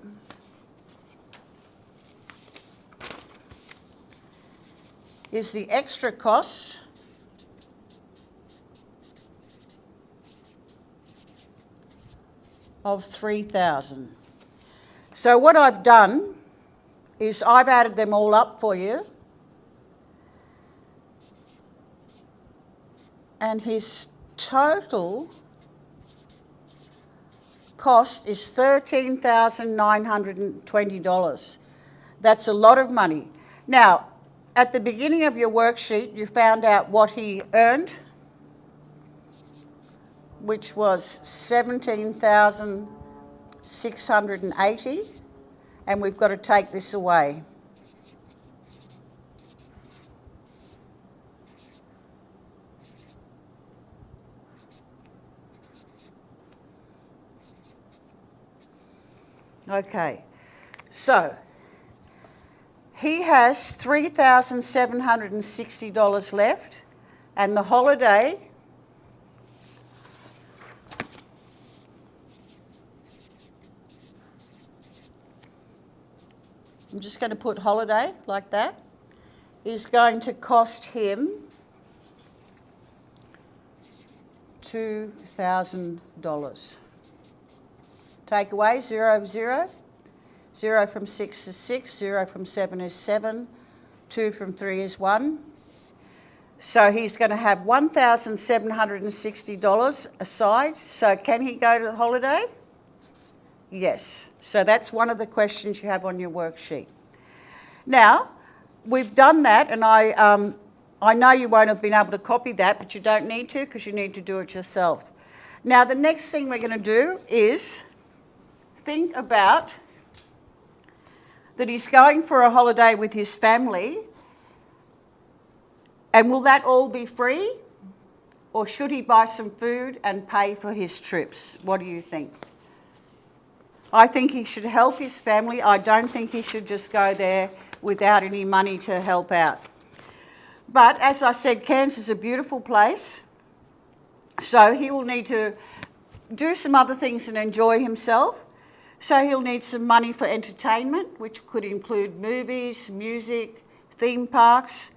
is the extra costs of $3,000. So what I've done is I've added them all up for you, and his total cost is $13,920. That's a lot of money. Now, at the beginning of your worksheet, you found out what he earned, which was $17,680, and we've got to take this away. Okay, so he has $3,760 left, and the holiday I'm just going to put holiday like that, is going to cost him $2,000. Take away 0, 0. 0 from 6 is 6, 0 from 7 is 7, 2 from 3 is 1. So he's going to have $1,760 aside. So can he go to the holiday? Yes. So that's one of the questions you have on your worksheet. Now, we've done that, and I know you won't have been able to copy that, but you don't need to because you need to do it yourself. Now, the next thing we're going to do is think about that he's going for a holiday with his family, and will that all be free, or should he buy some food and pay for his trips? What do you think? I think he should help his family. I don't think he should just go there without any money to help out. But as I said, Cairns is a beautiful place, so he will need to do some other things and enjoy himself. So he'll need some money for entertainment, which could include movies, music, theme parks,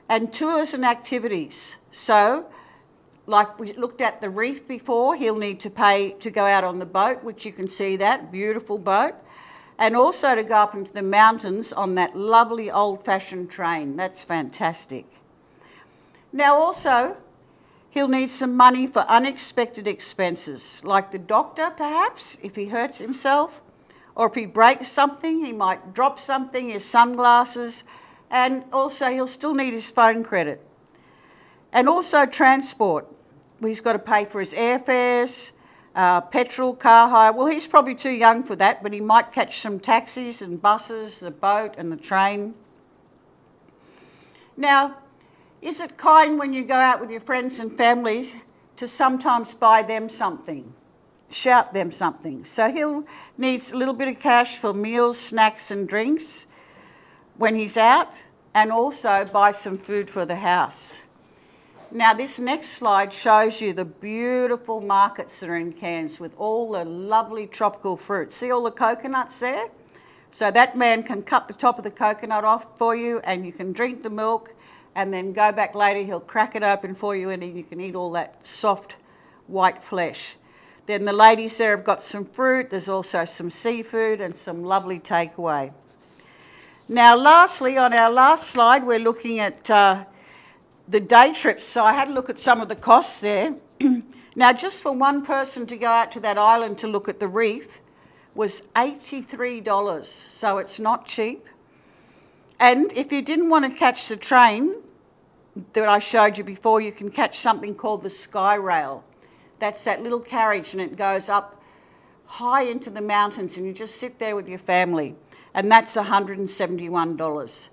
and tours and activities. So, like we looked at the reef before, he'll need to pay to go out on the boat, which you can see that, beautiful boat, and also to go up into the mountains on that lovely old-fashioned train. That's fantastic. Now also, he'll need some money for unexpected expenses, like the doctor perhaps, if he hurts himself, or if he breaks something, he might drop something, his sunglasses, and also he'll still need his phone credit. And also transport. He's got to pay for his airfares, petrol, car hire. Well, he's probably too young for that, but he might catch some taxis and buses, the boat and the train. Now, is it kind when you go out with your friends and families to sometimes buy them something, shout them something? So he'll need a little bit of cash for meals, snacks and drinks when he's out, and also buy some food for the house. Now this next slide shows you the beautiful markets that are in Cairns with all the lovely tropical fruits. See all the coconuts there? So that man can cut the top of the coconut off for you, and you can drink the milk and then go back later, he'll crack it open for you and you can eat all that soft white flesh. Then the ladies there have got some fruit, there's also some seafood and some lovely takeaway. Now lastly, on our last slide, we're looking at the day trips. So I had a look at some of the costs there. Now just for one person to go out to that island to look at the reef was $83, so it's not cheap. And if you didn't want to catch the train that I showed you before, you can catch something called the Sky Rail. That's that little carriage and it goes up high into the mountains and you just sit there with your family. And that's $171.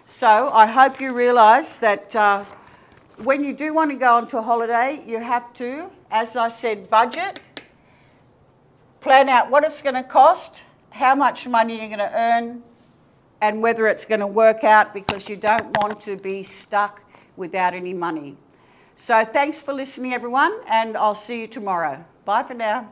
So I hope you realise that when you do want to go onto a holiday, you have to, as I said, budget, plan out what it's going to cost, how much money you're going to earn, and whether it's going to work out, because you don't want to be stuck without any money. So thanks for listening, everyone, and I'll see you tomorrow. Bye for now.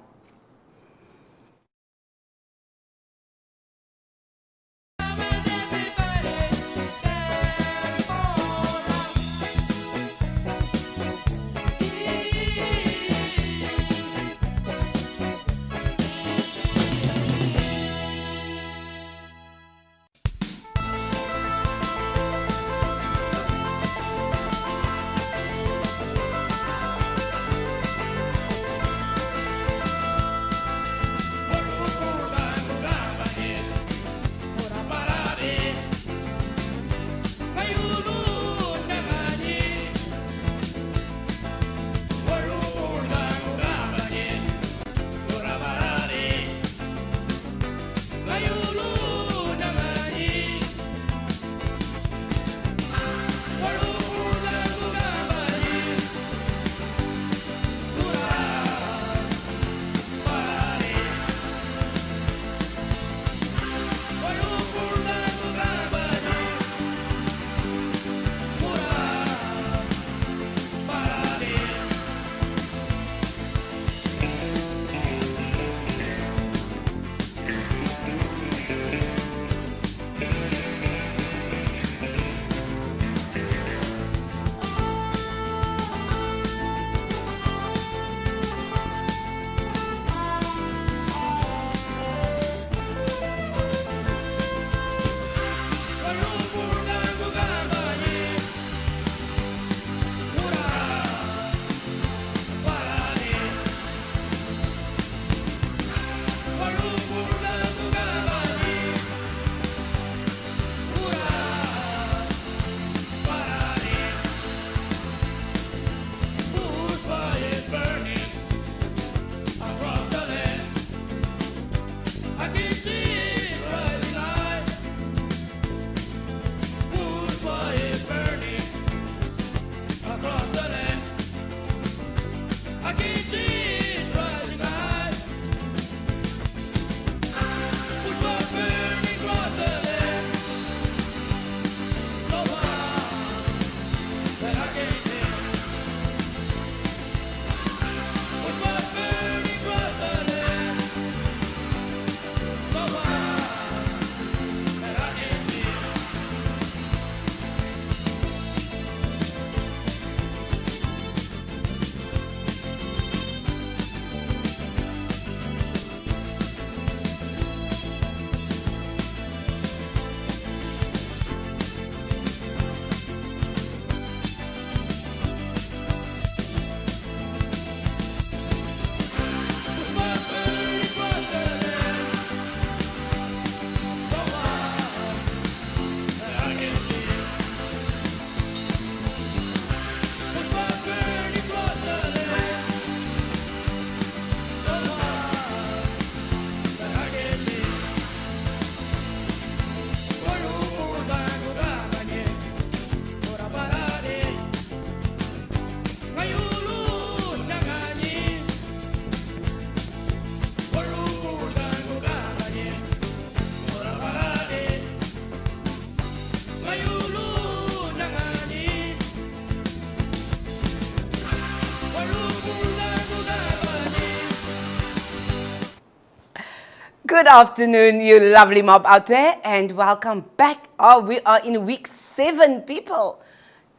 Good afternoon, you lovely mob out there, and welcome back. Oh, we are in week 7, people.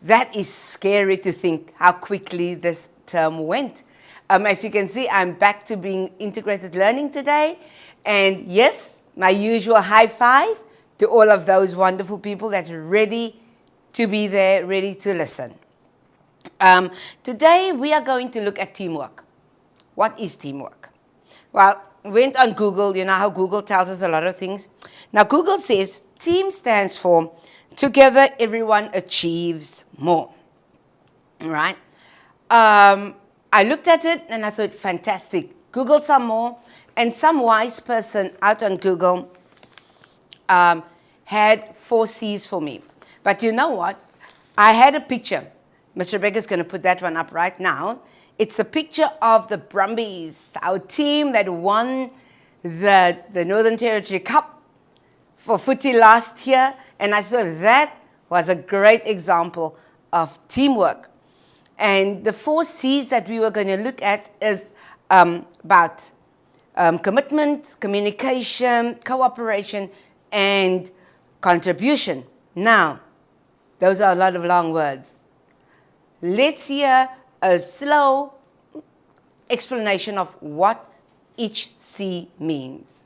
That is scary to think how quickly this term went. As you can see, I'm back to being integrated learning today. And yes, my usual high five to all of those wonderful people that's ready to be there, ready to listen. Today, we are going to look at teamwork. What is teamwork? Well, went on Google. You know how Google tells us a lot of things. Now, Google says team stands for together everyone achieves more. All right? I looked at it and I thought, fantastic. Googled some more. And some wise person out on Google had 4 C's for me. But you know what? I had a picture. Mr. Rebecca's going to put that one up right now. It's a picture of the Brumbies, our team that won the Northern Territory Cup for footy last year. And I thought that was a great example of teamwork. And the 4 C's that we were going to look at is about commitment, communication, cooperation, and contribution. Now, those are a lot of long words. Let's hear a slow explanation of what each C means.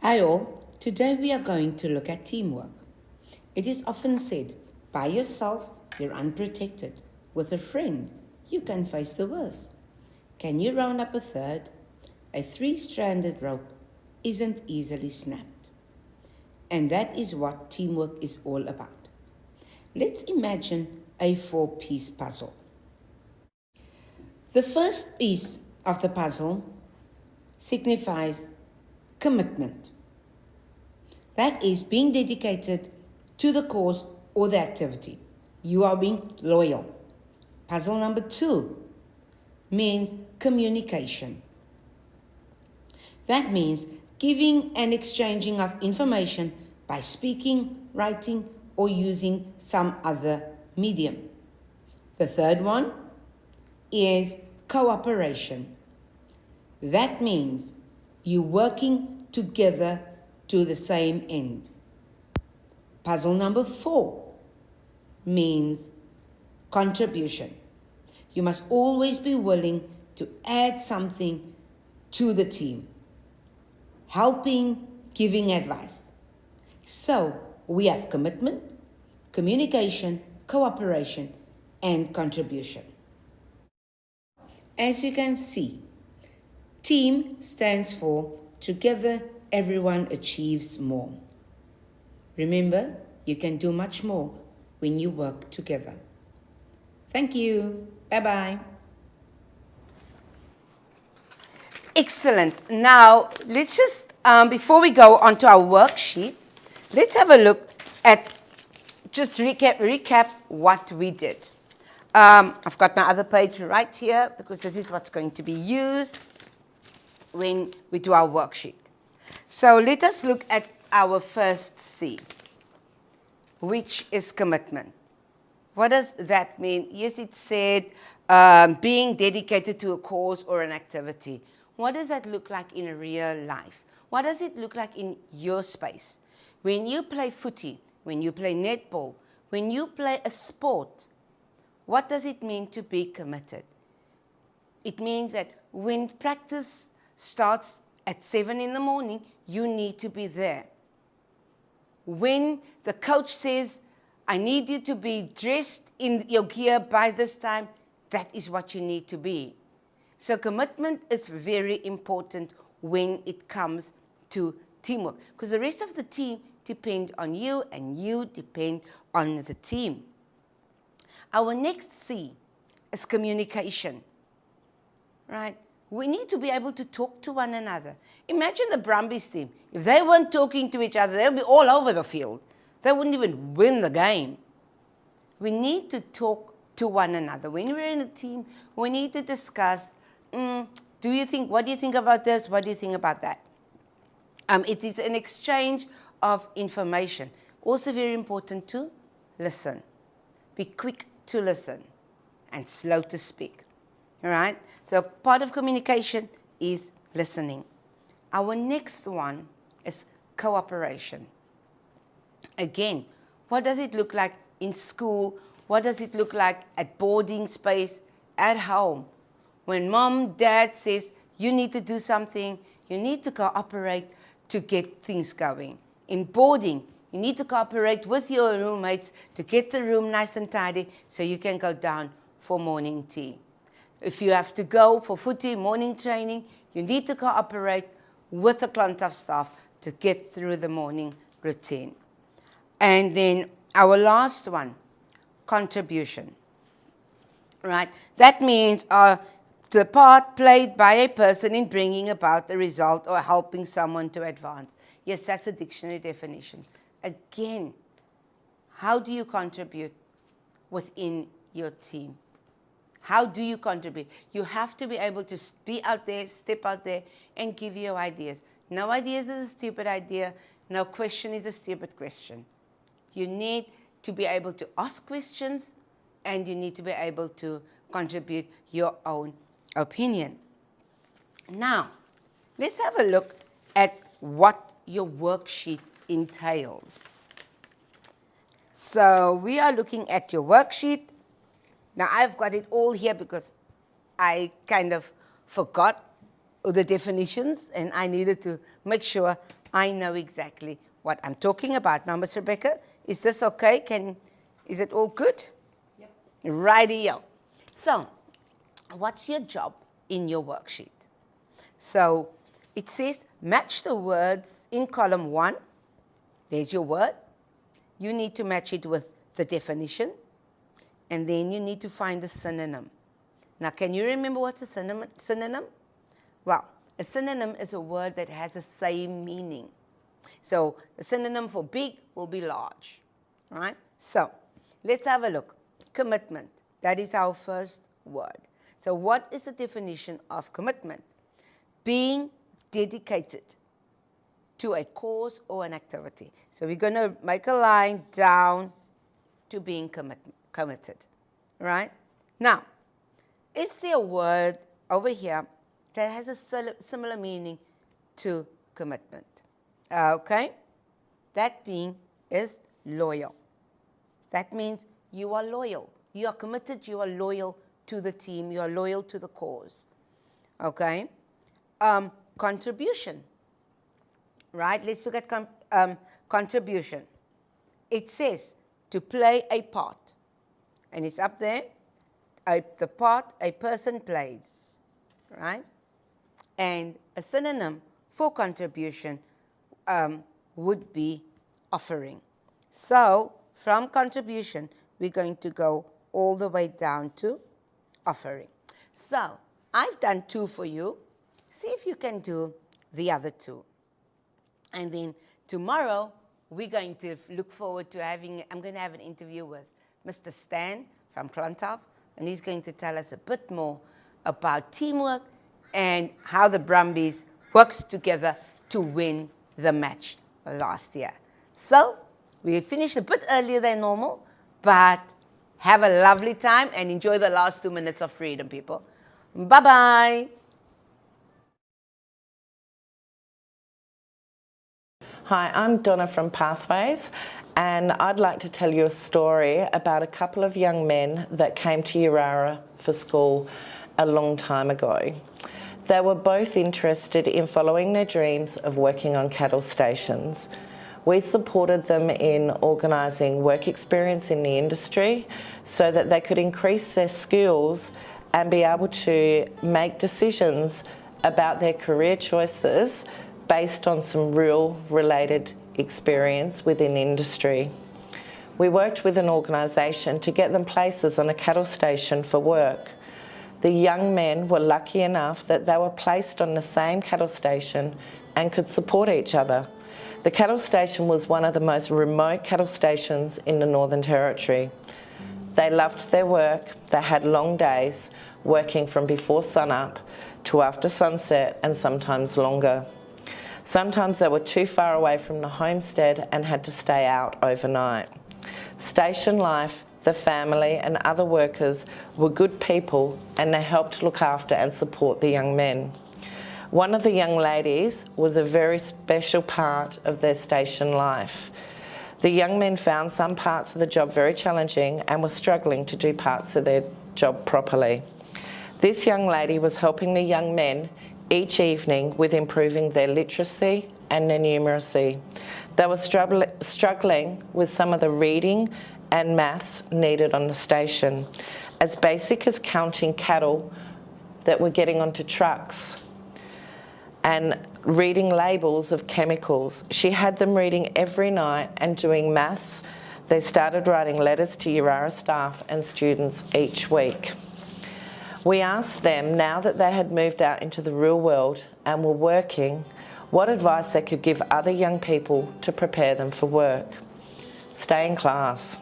Hi all, today we are going to look at teamwork. It is often said, by yourself, you're unprotected. With a friend, you can face the worst. Can you round up a third? A 3-stranded rope isn't easily snapped. And that is what teamwork is all about. Let's imagine a 4-piece puzzle. The first piece of the puzzle signifies commitment. That is being dedicated to the cause or the activity. You are being loyal. Puzzle number 2 means communication. That means giving and exchanging of information by speaking, writing, or using some other medium. The third one is cooperation. That means you working together to the same end. Puzzle number 4 means contribution. You must always be willing to add something to the team. Helping, giving advice. So, we have commitment, communication, cooperation, and contribution. As you can see, team stands for together everyone achieves more. Remember, you can do much more when you work together. Thank you. Bye-bye. Excellent. Now, let's just, before we go on to our worksheet, let's have a look at, just recap what we did. I've got my other page right here because this is what's going to be used when we do our worksheet. So let us look at our first C, which is commitment. What does that mean? Yes, it said being dedicated to a cause or an activity. What does that look like in real life? What does it look like in your space? When you play footy, when you play netball, when you play a sport, what does it mean to be committed? It means that when practice starts at 7 in the morning, you need to be there. When the coach says, I need you to be dressed in your gear by this time, that is what you need to be. So commitment is very important when it comes to teamwork, because the rest of the team depend on you and you depend on the team. Our next C is communication, right? We need to be able to talk to one another. Imagine the Brumbies team. If they weren't talking to each other, they'll be all over the field. They wouldn't even win the game. We need to talk to one another. When we're in a team, we need to discuss, what do you think about this? What do you think about that? It is an exchange of information. Also very important to listen. Be quick to listen and slow to speak. All right? So part of communication is listening. Our next one is cooperation. Again, what does it look like in school? What does it look like at boarding space, at home? When mom, dad says, you need to do something, you need to cooperate to get things going. In boarding, you need to cooperate with your roommates to get the room nice and tidy so you can go down for morning tea. If you have to go for footy, morning training, you need to cooperate with the Clontarf staff to get through the morning routine. And then our last one, contribution, right? That means the part played by a person in bringing about a result or helping someone to advance. Yes, that's a dictionary definition. Again, how do you contribute within your team? How do you contribute? You have to be able to be out there, step out there, and give your ideas. No idea is a stupid idea. No question is a stupid question. You need to be able to ask questions, and you need to be able to contribute your own opinion. Now, let's have a look at what your worksheet entails. So we are looking at your worksheet. Now, I've got it all here because I kind of forgot the definitions, and I needed to make sure I know exactly what I'm talking about. Now, Ms. Rebecca, is this okay? Is it all good? Yep. Righty-o. So, what's your job in your worksheet? So, it says match the words in column 1. There's your word. You need to match it with the definition, and then you need to find the synonym. Now, can you remember what's a synonym? Well, a synonym is a word that has the same meaning. So a synonym for big will be large, right? So let's have a look. Commitment, that is our first word. So what is the definition of commitment? Being dedicated to a cause or an activity. So we're going to make a line down to being committed, right? Now, is there a word over here that has a similar meaning to commitment? Okay, that being is loyal. That means you are loyal. You are committed, you are loyal to the team, you are loyal to the cause. Okay, contribution, right? Let's look at contribution. It says to play a part, and it's up there, the part a person played, right? And a synonym for contribution would be offering. So from contribution, we're going to go all the way down to offering. So I've done 2 for you. See if you can do the other 2. And then tomorrow, we're going to look forward to I'm going to have an interview with Mr. Stan from Clontarf, and he's going to tell us a bit more about teamwork and how the Brumbies worked together to win the match last year. So we finished a bit earlier than normal, but have a lovely time and enjoy the last 2 minutes of freedom, people. Bye-bye. Hi, I'm Donna from Pathways, and I'd like to tell you a story about a couple of young men that came to Yirara for school a long time ago. They were both interested in following their dreams of working on cattle stations. We supported them in organising work experience in the industry so that they could increase their skills and be able to make decisions about their career choices based on some real related experience within industry. We worked with an organisation to get them places on a cattle station for work. The young men were lucky enough that they were placed on the same cattle station and could support each other. The cattle station was one of the most remote cattle stations in the Northern Territory. They loved their work. They had long days working from before sunup to after sunset and sometimes longer. Sometimes they were too far away from the homestead and had to stay out overnight. Station life, the family and other workers were good people, and they helped look after and support the young men. One of the young ladies was a very special part of their station life. The young men found some parts of the job very challenging and were struggling to do parts of their job properly. This young lady was helping the young men each evening with improving their literacy and their numeracy. They were struggling with some of the reading and maths needed on the station, as basic as counting cattle that were getting onto trucks and reading labels of chemicals. She had them reading every night and doing maths. They started writing letters to Yirara staff and students each week. We asked them, now that they had moved out into the real world and were working, what advice they could give other young people to prepare them for work. Stay in class.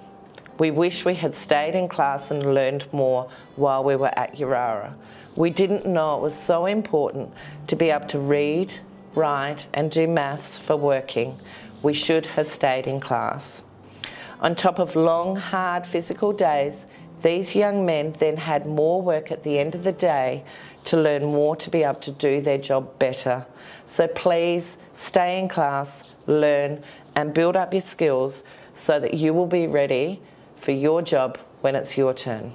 We wish we had stayed in class and learned more while we were at Yirara. We didn't know it was so important to be able to read, write and do maths for working. We should have stayed in class. On top of long, hard physical days, these young men then had more work at the end of the day to learn more to be able to do their job better. So please stay in class, learn and build up your skills so that you will be ready for your job when it's your turn.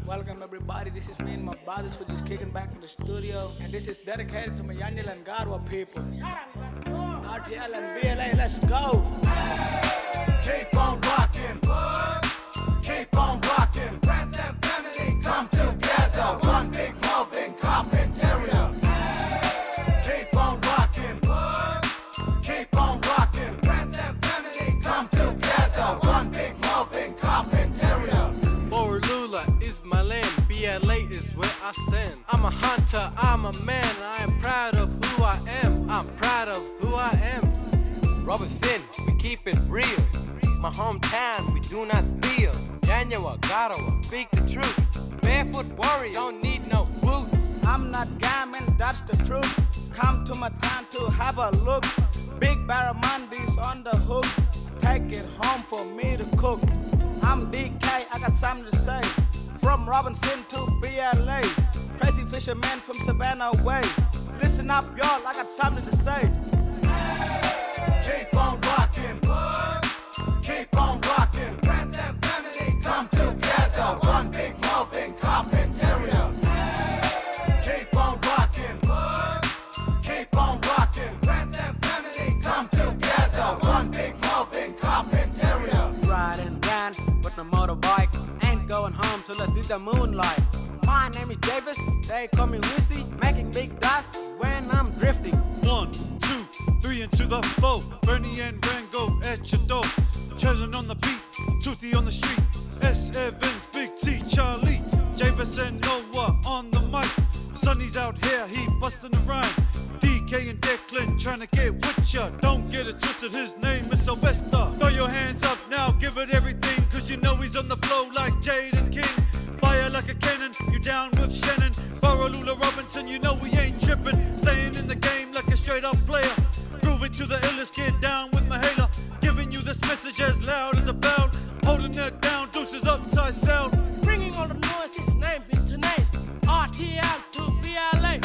Welcome everybody, this is me and my brothers who just kicking back in the studio, and this is dedicated to my Yanyel and Garwa people. RTL and BLA, let's go! Keep on rocking, keep on rocking. Friends and family come together, one big mobbing carpinteria. Keep on rocking, keep on rocking. Friends and family come together, one big mobbing carpinteria. BLA is where I stand. I'm a hunter, I'm a man, I am proud of who I am. I'm proud of who I am. Robinson, we keep it real. My hometown, we do not steal. January, Garawa, speak the truth. Barefoot warrior, don't need no boots. I'm not gammon, that's the truth. Come to my town to have a look. Big barramundies on the hook. Take it home for me to cook. I'm DK, I got something to say. From Robinson to BLA, crazy fisherman from Savannah Way. Listen up, y'all, I got something to say. Keep on rocking, keep on rocking. Friends and family come together, one big mobbing carpinteria. Keep on rocking, keep on rocking. Friends and family come together, one big mobbing carpinteria. Riding around with my motorbike. Going home till I see the moonlight. My name is Davis, they call me Wissy, making big dust when I'm drifting. 1, 2, 3 into the 4. Bernie and Rango at your door. Chosen on the beat, Toothy on the street. S. Evans, Big T, Charlie, Javis and Noah on the mic. Sonny's out here, he bustin' the rhyme. DK and Declan trying to get with ya. Don't get it twisted, his name is Sylvester. Throw your hands up now, give it everything, cause you know he's on the flow like Jaden King. Fire like a cannon, you down with Shannon. Borrow Lula Robinson, you know we ain't tripping. Staying in the game like a straight up player. Grooving to the illest kid down with Mahela. Giving you this message as loud as a bell. Holding it down, deuces upside sound. Bringing all the noise, his name is Tenais. RTL to BLA.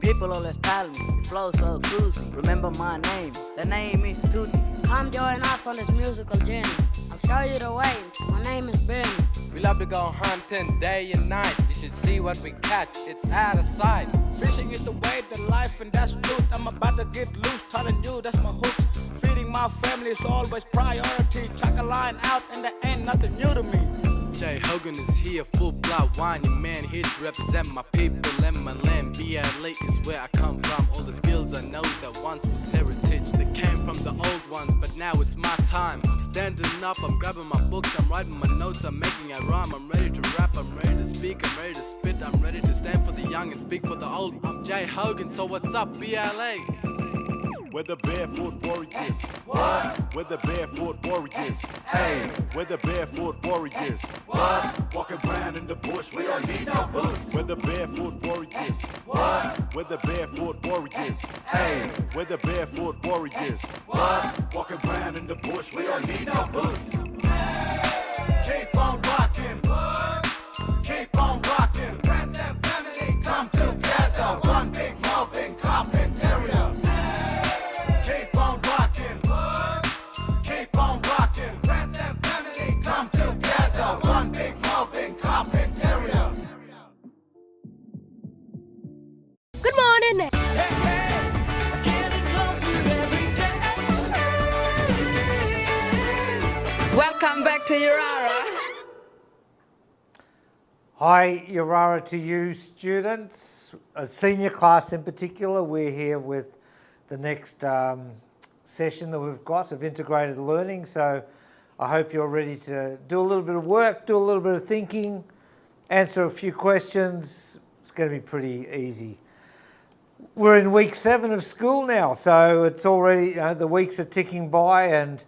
People always tell me, you flow so cruisy. Remember my name, the name is Tootie. Come join us on this musical journey. I'll show you the way. My name is Bernie. We love to go hunting day and night. You should see what we catch, it's out of sight. Fishing is the way, the life, and that's truth. I'm about to get loose, telling you that's my hooks. Feeding my family is always priority. Chuck a line out and there ain't nothing new to me. Jay Hogan is here, full blood whiny man here to represent my people and my land. BLA is where I come from. All the skills I know that once was heritage. They came from the old ones, but now it's my time. I'm standing up, I'm grabbing my books, I'm writing my notes, I'm making a rhyme. I'm ready to rap, I'm ready to speak, I'm ready to spit, I'm ready to stand for the young and speak for the old. I'm Jay Hogan, so what's up, BLA? We're the barefoot warriors. What? We're the barefoot warriors. Hey, we're the barefoot warriors. What? Walking around in the bush, we don't need no boots. We're the barefoot warriors. What? We're the barefoot warriors. Hey, we're the barefoot warriors. What? Walking around in the bush, we don't need no boots. Keep on rocking, keep on rocking. Friends and family come together, one big mobbing carpinteria. Keep on rocking, keep on rocking. Friends and family come together, one big mobbing carpinteria. Good morning. Welcome back to Yirara. Hi, Yirara to you students, a senior class in particular. We're here with the next session that we've got of integrated learning. So I hope you're ready to do a little bit of work, do a little bit of thinking, answer a few questions. It's going to be pretty easy. We're in week 7 of school now, so it's already, the weeks are ticking by, and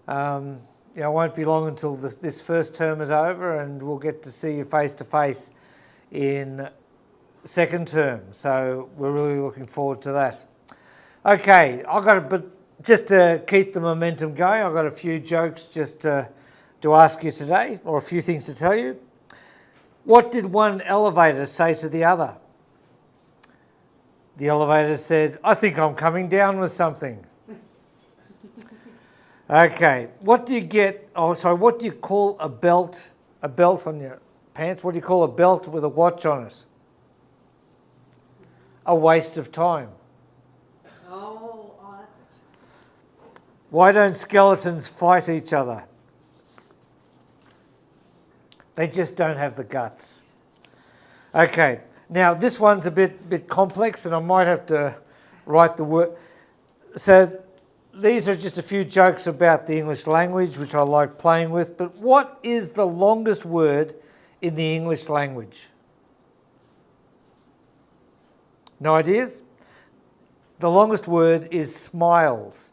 it won't be long until this first term is over, and we'll get to see you face to face in second term. So we're really looking forward to that. Okay, just to keep the momentum going, I've got a few jokes just to ask you today, or a few things to tell you. What did one elevator say to the other? The elevator said, "I think I'm coming down with something." Okay, what do you call a belt on your pants? What do you call a belt with a watch on it? A waste of time. That's Why don't skeletons fight each other? They just don't have the guts. Okay, now this one's a bit complex, and I might have to write the word. So these are just a few jokes about the English language, which I like playing with. But what is the longest word in the English language? No ideas? The longest word is smiles,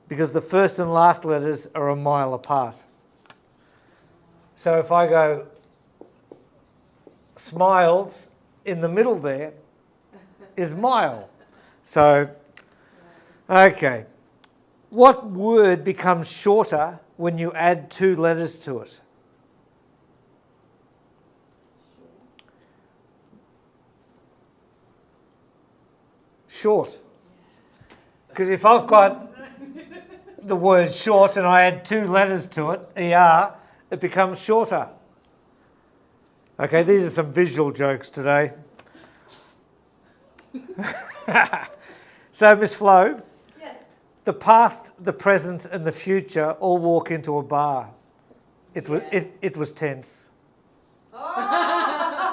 because the first and last letters are a mile apart. So if I go smiles, in the middle there is mile. So, okay. What word becomes shorter when you add 2 letters to it? Short. Because if I've got the word short and I add 2 letters to it, ER, it becomes shorter. Okay, these are some visual jokes today. So, Miss Flo, Yes. the past, the present, and the future all walk into a bar. It was tense. I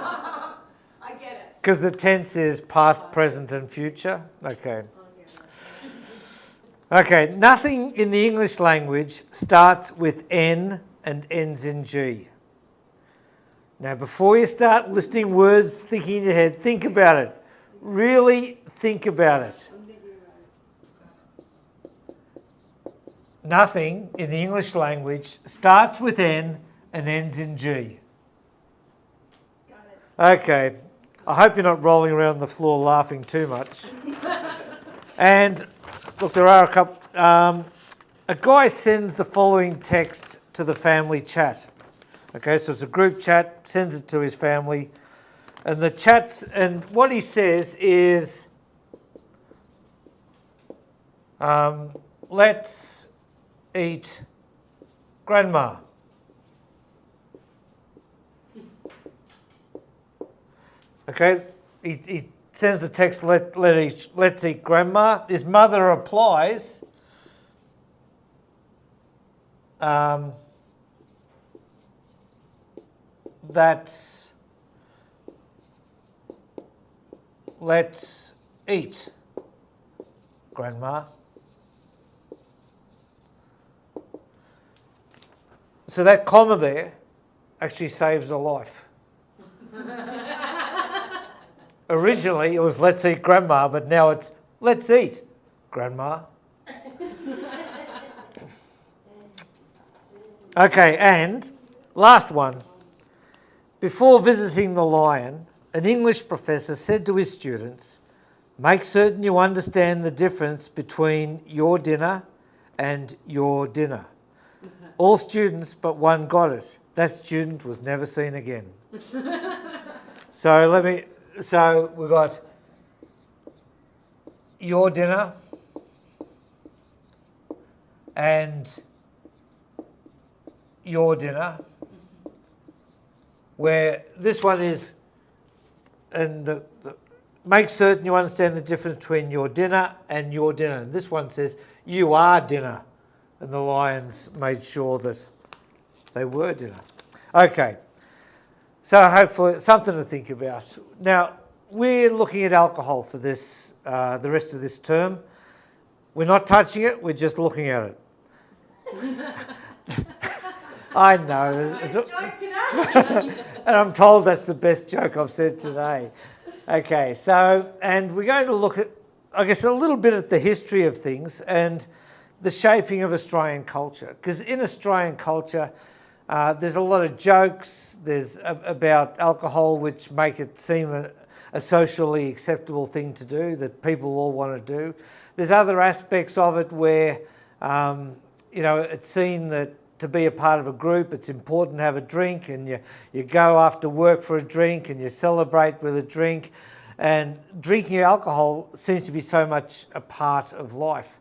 get it. Because the tense is past, present, and future. Okay. Okay, nothing in the English language starts with N and ends in G. Now, before you start listing words, thinking in your head, think about it. Really think about it. Nothing in the English language starts with N and ends in G. Okay, I hope you're not rolling around on the floor laughing too much. And look, there are a couple. A guy sends the following text to the family chat. Okay, so it's a group chat, sends it to his family, and the chats, and what he says is, let's eat grandma. Okay, he sends the text, let's eat grandma. His mother replies, that's let's eat grandma. So that comma there actually saves a life. Originally it was let's eat grandma, but now it's let's eat grandma. Okay, and last one. Before visiting the lion, an English professor said to his students, make certain you understand the difference between your dinner and your dinner. All students but one got it. That student was never seen again. So we got your dinner and your dinner, where this one is, and make certain you understand the difference between your dinner and your dinner. And this one says, you are dinner. And the lions made sure that they were dinner. Okay, so hopefully something to think about. Now, we're looking at alcohol for this, the rest of this term. We're not touching it, we're just looking at it. I know. And I'm told that's the best joke I've said today. Okay, so, and we're going to look at, I guess, a little bit at the history of things and the shaping of Australian culture. Because in Australian culture, there's a lot of jokes, there's about alcohol, which make it seem a socially acceptable thing to do, that people all want to do. There's other aspects of it where, you know, it's seen that to be a part of a group, it's important to have a drink, and you go after work for a drink and you celebrate with a drink. And drinking alcohol seems to be so much a part of life.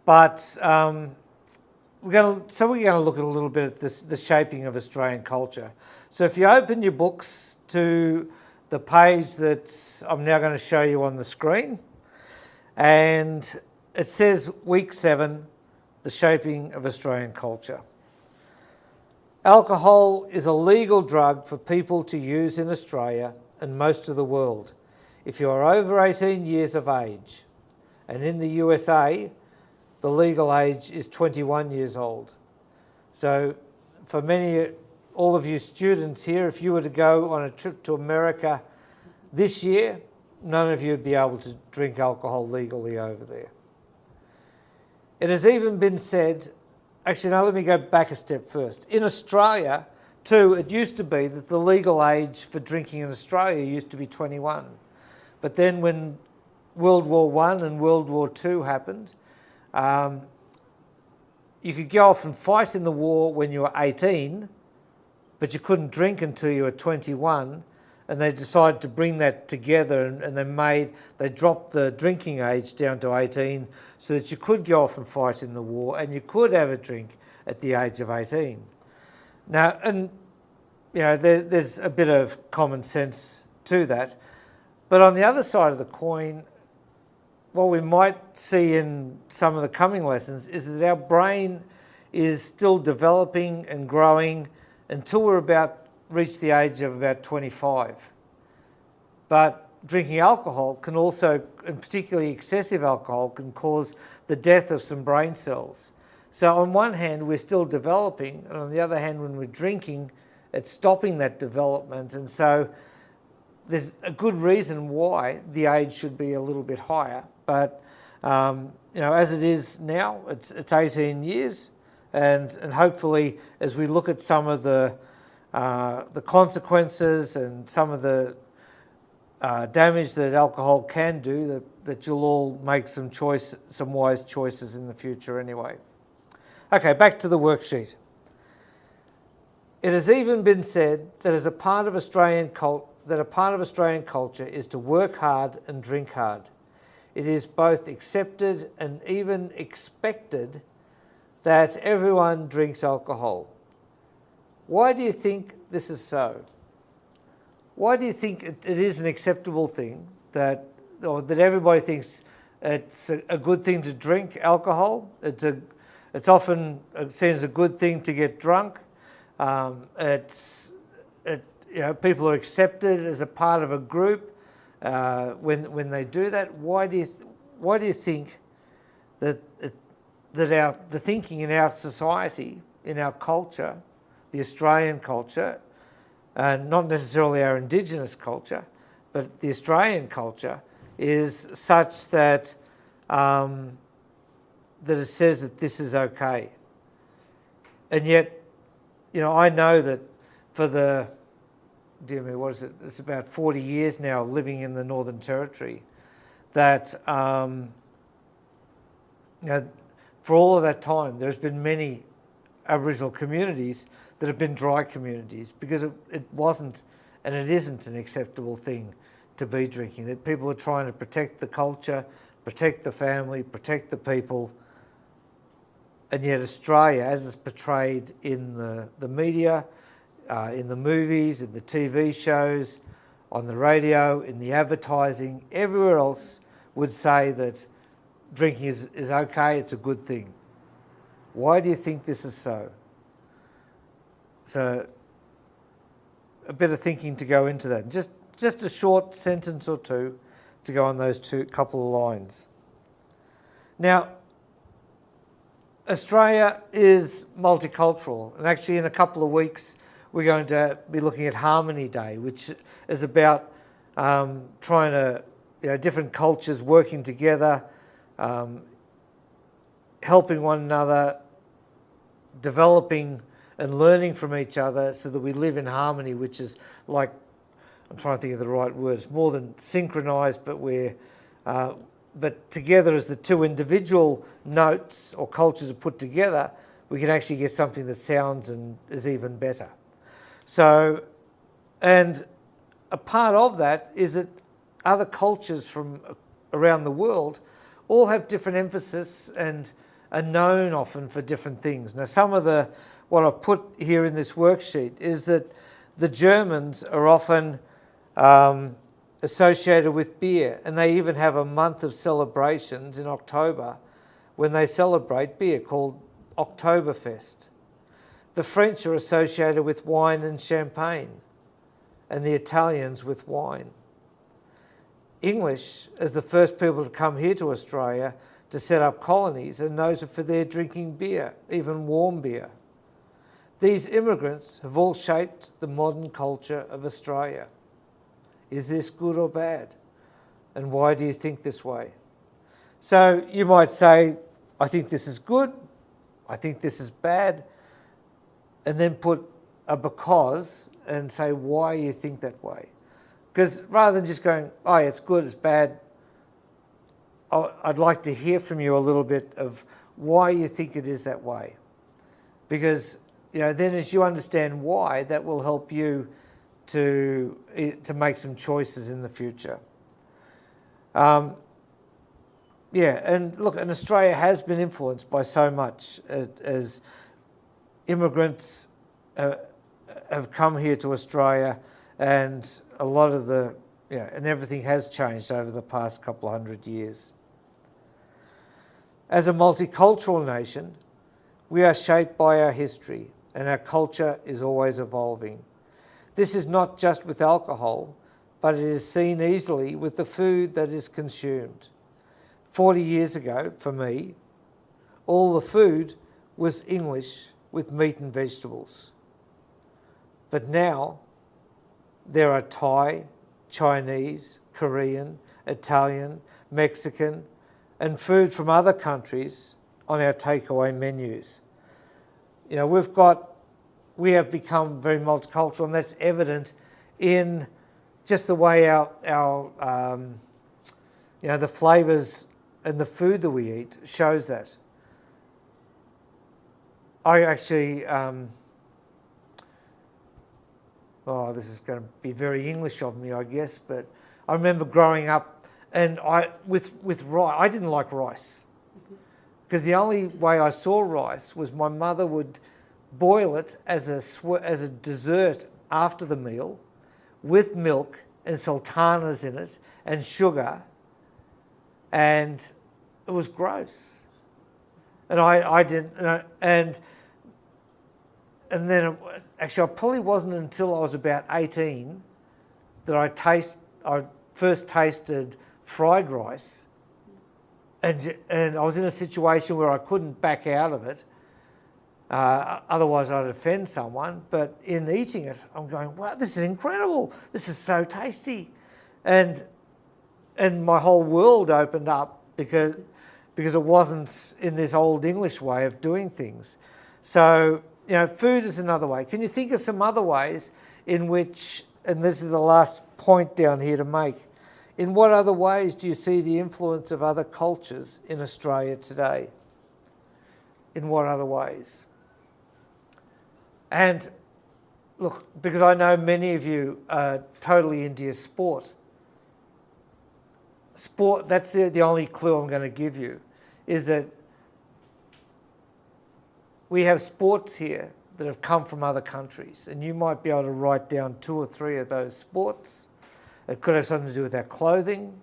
But we're going to look at a little bit at the shaping of Australian culture. So if you open your books to the page that I'm now going to show you on the screen, and it says Week 7, the shaping of Australian culture. Alcohol is a legal drug for people to use in Australia and most of the world if you are over 18 years of age. And in the USA, the legal age is 21 years old. So for all of you students here, if you were to go on a trip to America this year, none of you would be able to drink alcohol legally over there. It has even been said, actually no, let me go back a step first. In Australia too, it used to be that the legal age for drinking in Australia used to be 21. But then when World War I and World War II happened, you could go off and fight in the war when you were 18, but you couldn't drink until you were 21, and they decided to bring that together, and they dropped the drinking age down to 18 so that you could go off and fight in the war and you could have a drink at the age of 18. Now, and you know, there's a bit of common sense to that, but on the other side of the coin, what we might see in some of the coming lessons is that our brain is still developing and growing until we're reach the age of about 25. But drinking alcohol can also, and particularly excessive alcohol, can cause the death of some brain cells. So on one hand, we're still developing, and on the other hand, when we're drinking, it's stopping that development. And so there's a good reason why the age should be a little bit higher. But you know, as it is now, it's 18 years, and hopefully, as we look at some of the consequences and some of the damage that alcohol can do, that you'll all make some wise choices in the future anyway. Okay, back to the worksheet. It has even been said that as a part of Australian culture is to work hard and drink hard. It is both accepted and even expected that everyone drinks alcohol. Why do you think this is so? Why do you think it is an acceptable thing that everybody thinks it's a good thing to drink alcohol? It's often seen as a good thing to get drunk. You know, people are accepted as a part of a group when they do that. Why do you think that the thinking in our society, in our culture, the Australian culture, not necessarily our Indigenous culture, but the Australian culture is such that that it says that this is okay? And yet, you know, I know that for dear me, what is it? It's about 40 years now living in the Northern Territory, that you know, for all of that time, there's been many Aboriginal communities that have been dry communities because it wasn't and it isn't an acceptable thing to be drinking. That people are trying to protect the culture, protect the family, protect the people, and yet Australia, as is portrayed in the media, in the movies, in the TV shows, on the radio, in the advertising, everywhere else would say that drinking is okay, it's a good thing. Why do you think this is so? So, a bit of thinking to go into that. Just a short sentence or two to go on those couple of lines. Now, Australia is multicultural, and actually in a couple of weeks we're going to be looking at Harmony Day, which is about trying to, different cultures working together, helping one another, developing and learning from each other so that we live in harmony, which is like, I'm trying to think of the right words, more than synchronised, but but together as the two individual notes or cultures are put together, we can actually get something that sounds and is even better. So, and a part of that is that other cultures from around the world all have different emphasis and are known often for different things. Now, some of what I've put here in this worksheet is that the Germans are often associated with beer, and they even have a month of celebrations in October when they celebrate beer called Oktoberfest. The French are associated with wine and champagne, and the Italians with wine. English, as the first people to come here to Australia to set up colonies, and those are for their drinking beer, even warm beer. These immigrants have all shaped the modern culture of Australia. Is this good or bad? And why do you think this way? So you might say, I think this is good, I think this is bad, and then put a because and say why you think that way. Because rather than just going, oh, it's good, it's bad, I'd like to hear from you a little bit of why you think it is that way. Because then as you understand why, that will help you to make some choices in the future. And look, and Australia has been influenced by so much as immigrants have come here to Australia, and a lot of and everything has changed over the past couple of 100 years. As a multicultural nation, we are shaped by our history, and our culture is always evolving. This is not just with alcohol, but it is seen easily with the food that is consumed. 40 years ago, for me, all the food was English with meat and vegetables. But now there are Thai, Chinese, Korean, Italian, Mexican, and food from other countries on our takeaway menus. We have become very multicultural, and that's evident in just the way the flavours and the food that we eat shows that. I actually, this is going to be very English of me, I guess, but I remember growing up, and with rice, I didn't like rice, because the only way I saw rice was my mother would boil it as a dessert after the meal with milk and sultanas in it and sugar, and it was gross. And I didn't, and then actually I probably wasn't until I was about 18 that I first tasted fried rice, and I was in a situation where I couldn't back out of it. Otherwise I'd offend someone, but in eating it, I'm going, wow, this is incredible. This is so tasty. And my whole world opened up because it wasn't in this old English way of doing things. So, food is another way. Can you think of some other ways in which, and this is the last point down here to make, in what other ways do you see the influence of other cultures in Australia today? In what other ways? And look, because I know many of you are totally into your sport. Sport, that's the only clue I'm going to give you, is that we have sports here that have come from other countries, and you might be able to write down 2 or 3 of those sports. It could have something to do with our clothing.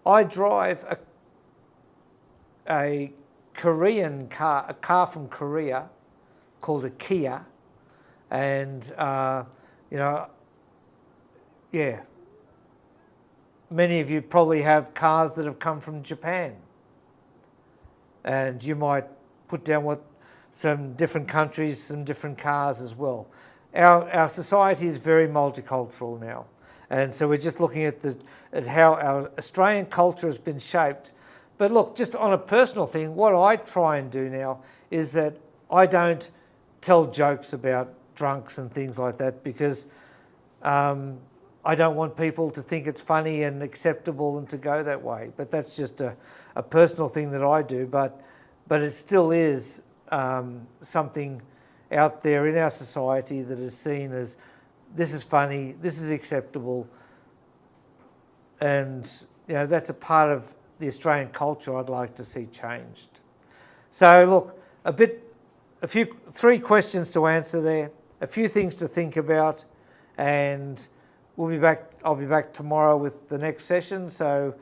I drive a Korean car, a car from Korea, called a Kia, and many of you probably have cars that have come from Japan, and you might put down some different countries, some different cars as well. Our society is very multicultural now, and so we're just looking at how our Australian culture has been shaped. But look, just on a personal thing, what I try and do now is that I don't tell jokes about drunks and things like that, because I don't want people to think it's funny and acceptable and to go that way. But that's just a personal thing that I do. But it still is something out there in our society that is seen as, this is funny, this is acceptable, and that's a part of the Australian culture I'd like to see changed. So look, three questions to answer there, a few things to think about, and we'll be back. I'll be back tomorrow with the next session. So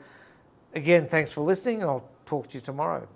again, thanks for listening, and I'll talk to you tomorrow.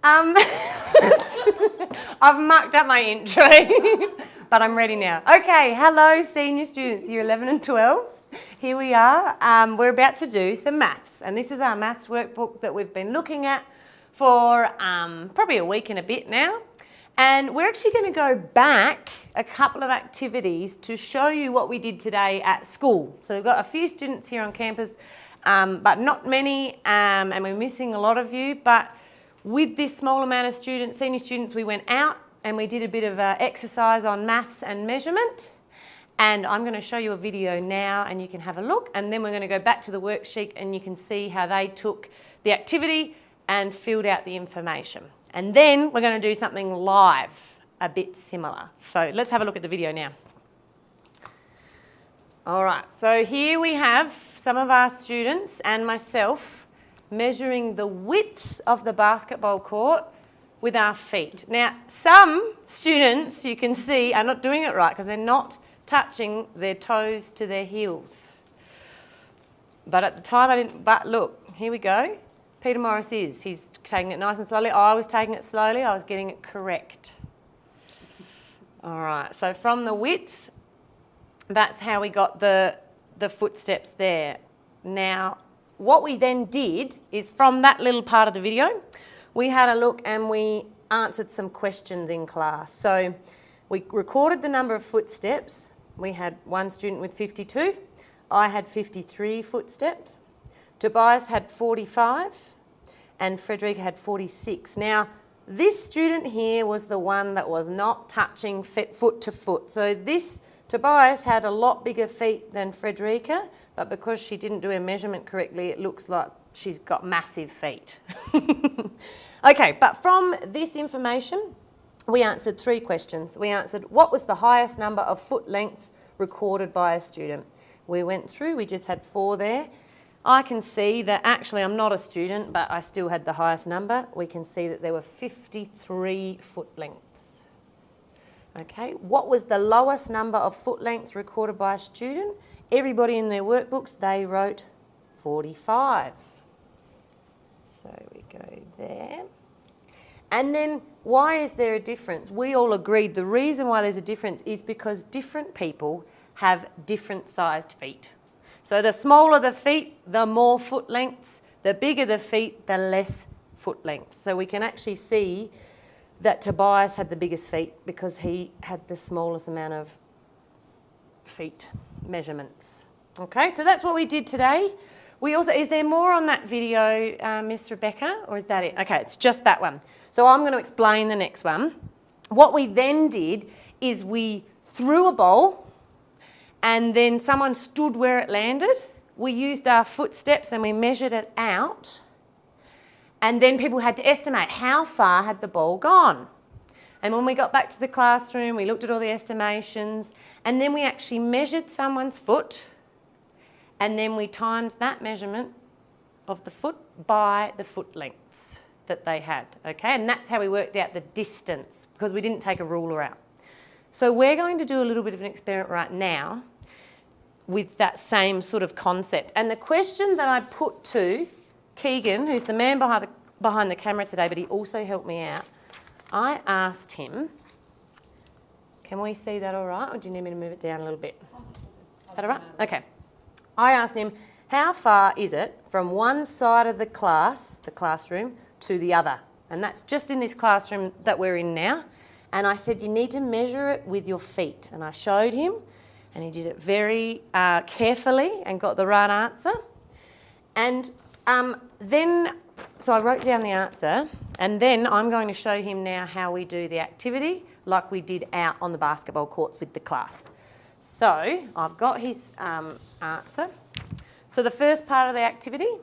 I've mucked up my intro, but I'm ready now. Okay, hello senior students, year 11 and 12. Here we are. We're about to do some maths, and this is our maths workbook that we've been looking at for probably a week and a bit now. And we're actually going to go back a couple of activities to show you what we did today at school. So we've got a few students here on campus, but not many, and we're missing a lot of you. But with this small amount of students, senior students, we went out and we did a bit of exercise on maths and measurement. And I'm going to show you a video now and you can have a look. And then we're going to go back to the worksheet and you can see how they took the activity and filled out the information. And then we're going to do something live, a bit similar. So let's have a look at the video now. All right, so here we have some of our students and myself measuring the width of the basketball court with our feet. Now, some students, you can see, are not doing it right because they're not touching their toes to their heels. But at the time I didn't, but look, here we go. Peter Morris is. He's taking it nice and slowly. I was taking it slowly. I was getting it correct. All right, so from the width, that's how we got the footsteps there. Now, what we then did is from that little part of the video, we had a look and we answered some questions in class. So we recorded the number of footsteps. We had one student with 52. I had 53 footsteps. Tobias had 45 and Frederica had 46. Now, this student here was the one that was not touching foot to foot. So this Tobias had a lot bigger feet than Frederica, but because she didn't do her measurement correctly, it looks like she's got massive feet. Okay, but from this information, we answered 3 questions. We answered what was the highest number of foot lengths recorded by a student. We went through, we just had 4 there. I can see that actually I'm not a student, but I still had the highest number. We can see that there were 53 foot lengths. Okay, what was the lowest number of foot lengths recorded by a student? Everybody in their workbooks, they wrote 45. So we go there. And then why is there a difference? We all agreed the reason why there's a difference is because different people have different sized feet. So the smaller the feet, the more foot lengths. The bigger the feet, the less foot lengths. So we can actually see that Tobias had the biggest feet because he had the smallest amount of feet measurements. Okay, so that's what we did today. We also, is there more on that video, Miss Rebecca, or is that it? Okay, it's just that one. So I'm going to explain the next one. What we then did is we threw a ball and then someone stood where it landed. We used our footsteps and we measured it out. And then people had to estimate how far had the ball gone. And when we got back to the classroom, we looked at all the estimations and then we actually measured someone's foot and then we times that measurement of the foot by the foot lengths that they had, okay? And that's how we worked out the distance because we didn't take a ruler out. So we're going to do a little bit of an experiment right now with that same sort of concept. And the question that I put to Keegan, who's the man behind the camera today, but he also helped me out, I asked him, can we see that all right, or do you need me to move it down a little bit? Is that all right? Okay. I asked him, how far is it from one side of the classroom, to the other? And that's just in this classroom that we're in now. And I said, you need to measure it with your feet. And I showed him, and he did it very carefully and got the right answer. And so I wrote down the answer, and then I'm going to show him now how we do the activity like we did out on the basketball courts with the class. So I've got his answer. So the first part of the activity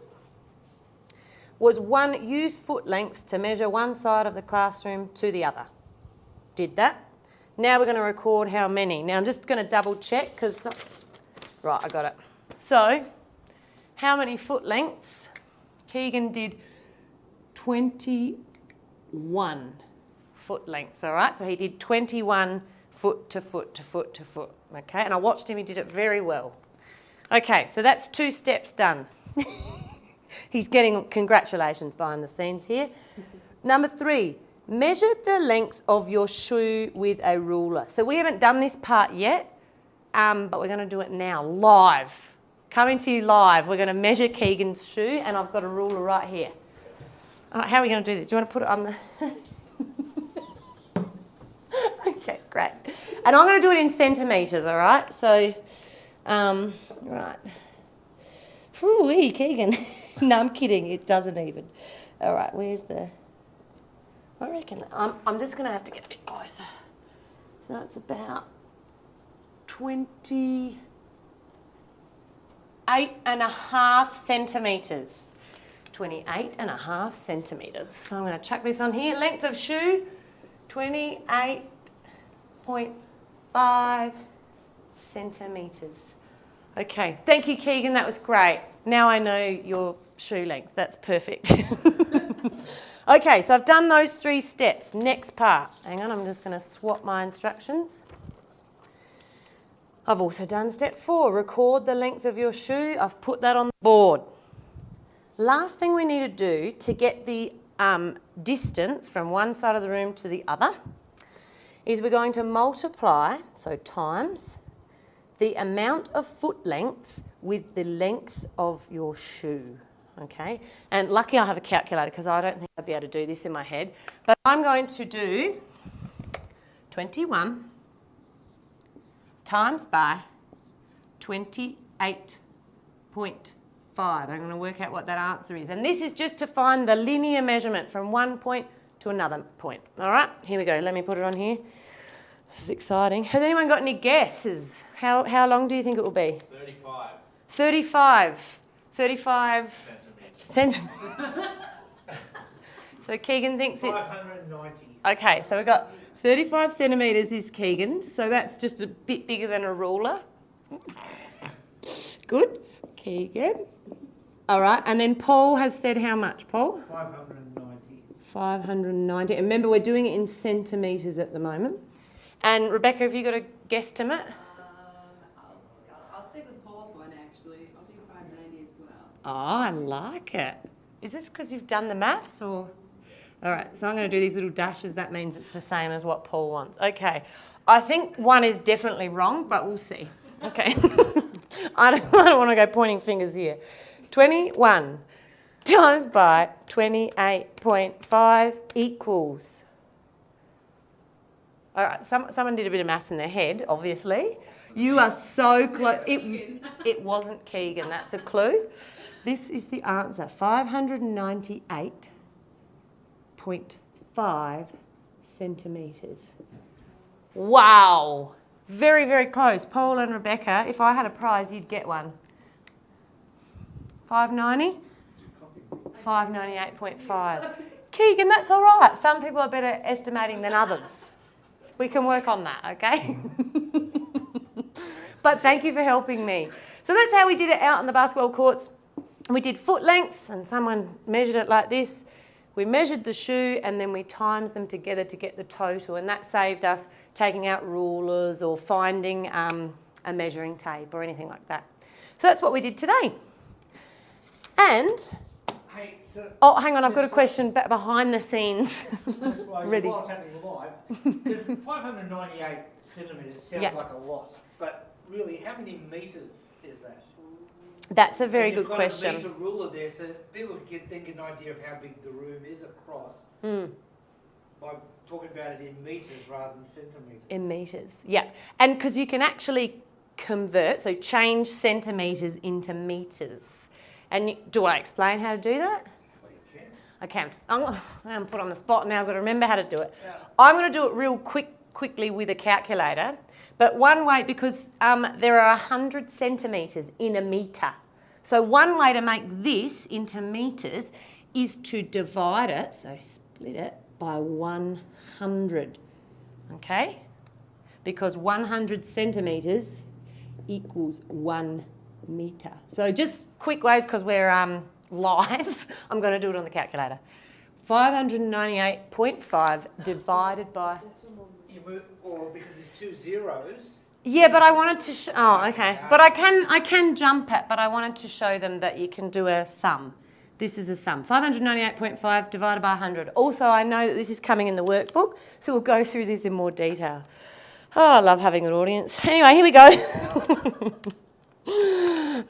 was use foot lengths to measure one side of the classroom to the other. Did that. Now we're going to record how many. Now I'm just going to double check because, right, I got it. So how many foot lengths? Keegan did 21 foot lengths, all right? So he did 21 foot to foot to foot to foot, okay? And I watched him, he did it very well. Okay, so that's 2 steps done. He's getting congratulations behind the scenes here. Number 3, measure the length of your shoe with a ruler. So we haven't done this part yet, but we're going to do it now, live. Coming to you live. We're going to measure Keegan's shoe, and I've got a ruler right here. All right, how are we going to do this? Do you want to put it on the... Okay, great. And I'm going to do it in centimetres, all right? So, right. Ooh, Keegan. No, I'm kidding. It doesn't even. All right, where's the... I reckon I'm just going to have to get a bit closer. So that's about 28.5 centimetres. 28.5 centimetres. So I'm going to chuck this on here. Length of shoe, 28.5 centimetres. Okay, thank you, Keegan. That was great. Now I know your shoe length. That's perfect. Okay, so I've done those 3 steps. Next part. Hang on, I'm just going to swap my instructions. I've also done step 4. Record the length of your shoe. I've put that on the board. Last thing we need to do to get the distance from one side of the room to the other is we're going to multiply, so times, the amount of foot lengths with the length of your shoe, okay? And lucky I have a calculator because I don't think I'd be able to do this in my head. But I'm going to do 21 times by 28.5. I'm going to work out what that answer is. And this is just to find the linear measurement from one point to another point. All right, here we go. Let me put it on here. This is exciting. Has anyone got any guesses? How long do you think it will be? 35. 35 centimetres. So Keegan thinks it's... 590. Okay, so we've got 35 centimetres is Keegan's. So that's just a bit bigger than a ruler. Good. Keegan. All right, and then Paul has said how much, Paul? 590. 590. And remember, we're doing it in centimetres at the moment. And Rebecca, have you got a guesstimate? I'll stick with Paul's one, actually. I'll do 590 as well. Oh, I like it. Is this because you've done the maths or? All right, so I'm going to do these little dashes. That means it's the same as what Paul wants. Okay, I think one is definitely wrong, but we'll see. Okay. I don't want to go pointing fingers here. 21 times by 28.5 equals. All right, someone did a bit of maths in their head, obviously. You are so close. It wasn't Keegan, that's a clue. This is the answer, 598.5 centimetres. Wow. Very, very close. Paul and Rebecca, if I had a prize, you'd get one. 590? 598.5. Keegan, that's all right. Some people are better estimating than others. We can work on that, okay? But thank you for helping me. So that's how we did it out on the basketball courts. We did foot lengths, and someone measured it like this. We measured the shoe, and then we times them together to get the total, and that saved us taking out rulers or finding a measuring tape or anything like that. So that's what we did today. And, Hey, so oh, hang on, I've got a question behind the scenes. Ready. While it's happening live, because 598 centimetres sounds like a lot, but really, how many metres is that? That's a very good question. You've got a metre ruler there, so people can then get an idea of how big the room is across by talking about it in metres rather than centimetres. In metres, yeah. And because you can actually convert, so change centimetres into metres. And do I explain how to do that? Well, you can. I can. I'm put on the spot now. I've got to remember how to do it. Yeah. I'm going to do it real quickly with a calculator. But one way, because there are 100 centimetres in a metre. So one way to make this into metres is to divide it, so split it, by 100. Okay? Because 100 centimetres equals 1 metre. So just quick ways, because we're live, I'm going to do it on the calculator. 598.5 divided by... Or because there's 2 zeros. Yeah, but I wanted to... oh, okay. But I can jump it, but I wanted to show them that you can do a sum. This is a sum. 598.5 divided by 100. Also, I know that this is coming in the workbook, so we'll go through this in more detail. Oh, I love having an audience. Anyway, here we go.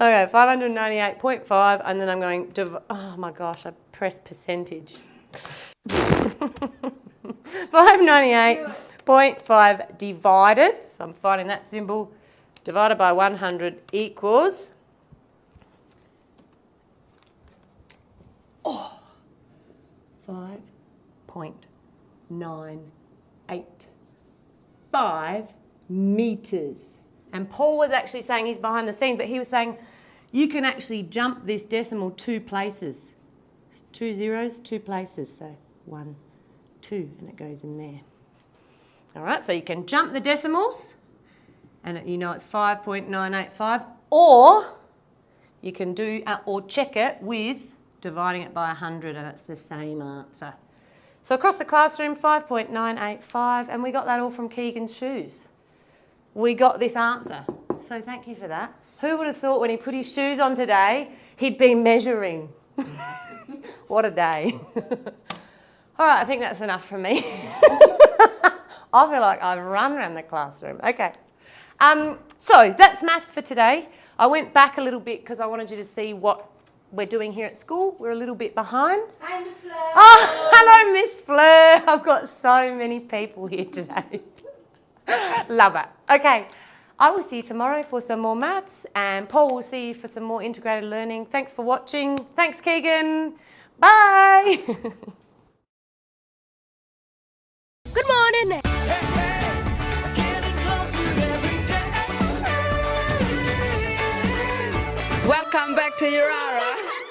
Okay, 598.5, and then I'm going, oh my gosh, I pressed percentage. 598.5 divided, so I'm finding that symbol, divided by 100 equals 5.985 meters. And Paul was actually saying, he's behind the scenes, but he was saying you can actually jump this decimal 2 places. 2 zeros, 2 places. So 1, 2, and it goes in there. All right, so you can jump the decimals, and you know it's 5.985, or you can do, or check it with dividing it by 100, and it's the same answer. So across the classroom, 5.985, and we got that all from Keegan's shoes. We got this answer, so thank you for that. Who would have thought when he put his shoes on today, he'd be measuring? What a day. All right, I think that's enough from me. I feel like I've run around the classroom. Okay. So that's maths for today. I went back a little bit because I wanted you to see what we're doing here at school. We're a little bit behind. Hi, Miss Fleur. Oh, hello, Miss Fleur. I've got so many people here today. Love it. Okay. I will see you tomorrow for some more maths, and Paul will see you for some more integrated learning. Thanks for watching. Thanks, Keegan. Bye. Good morning. Welcome back to Yirara.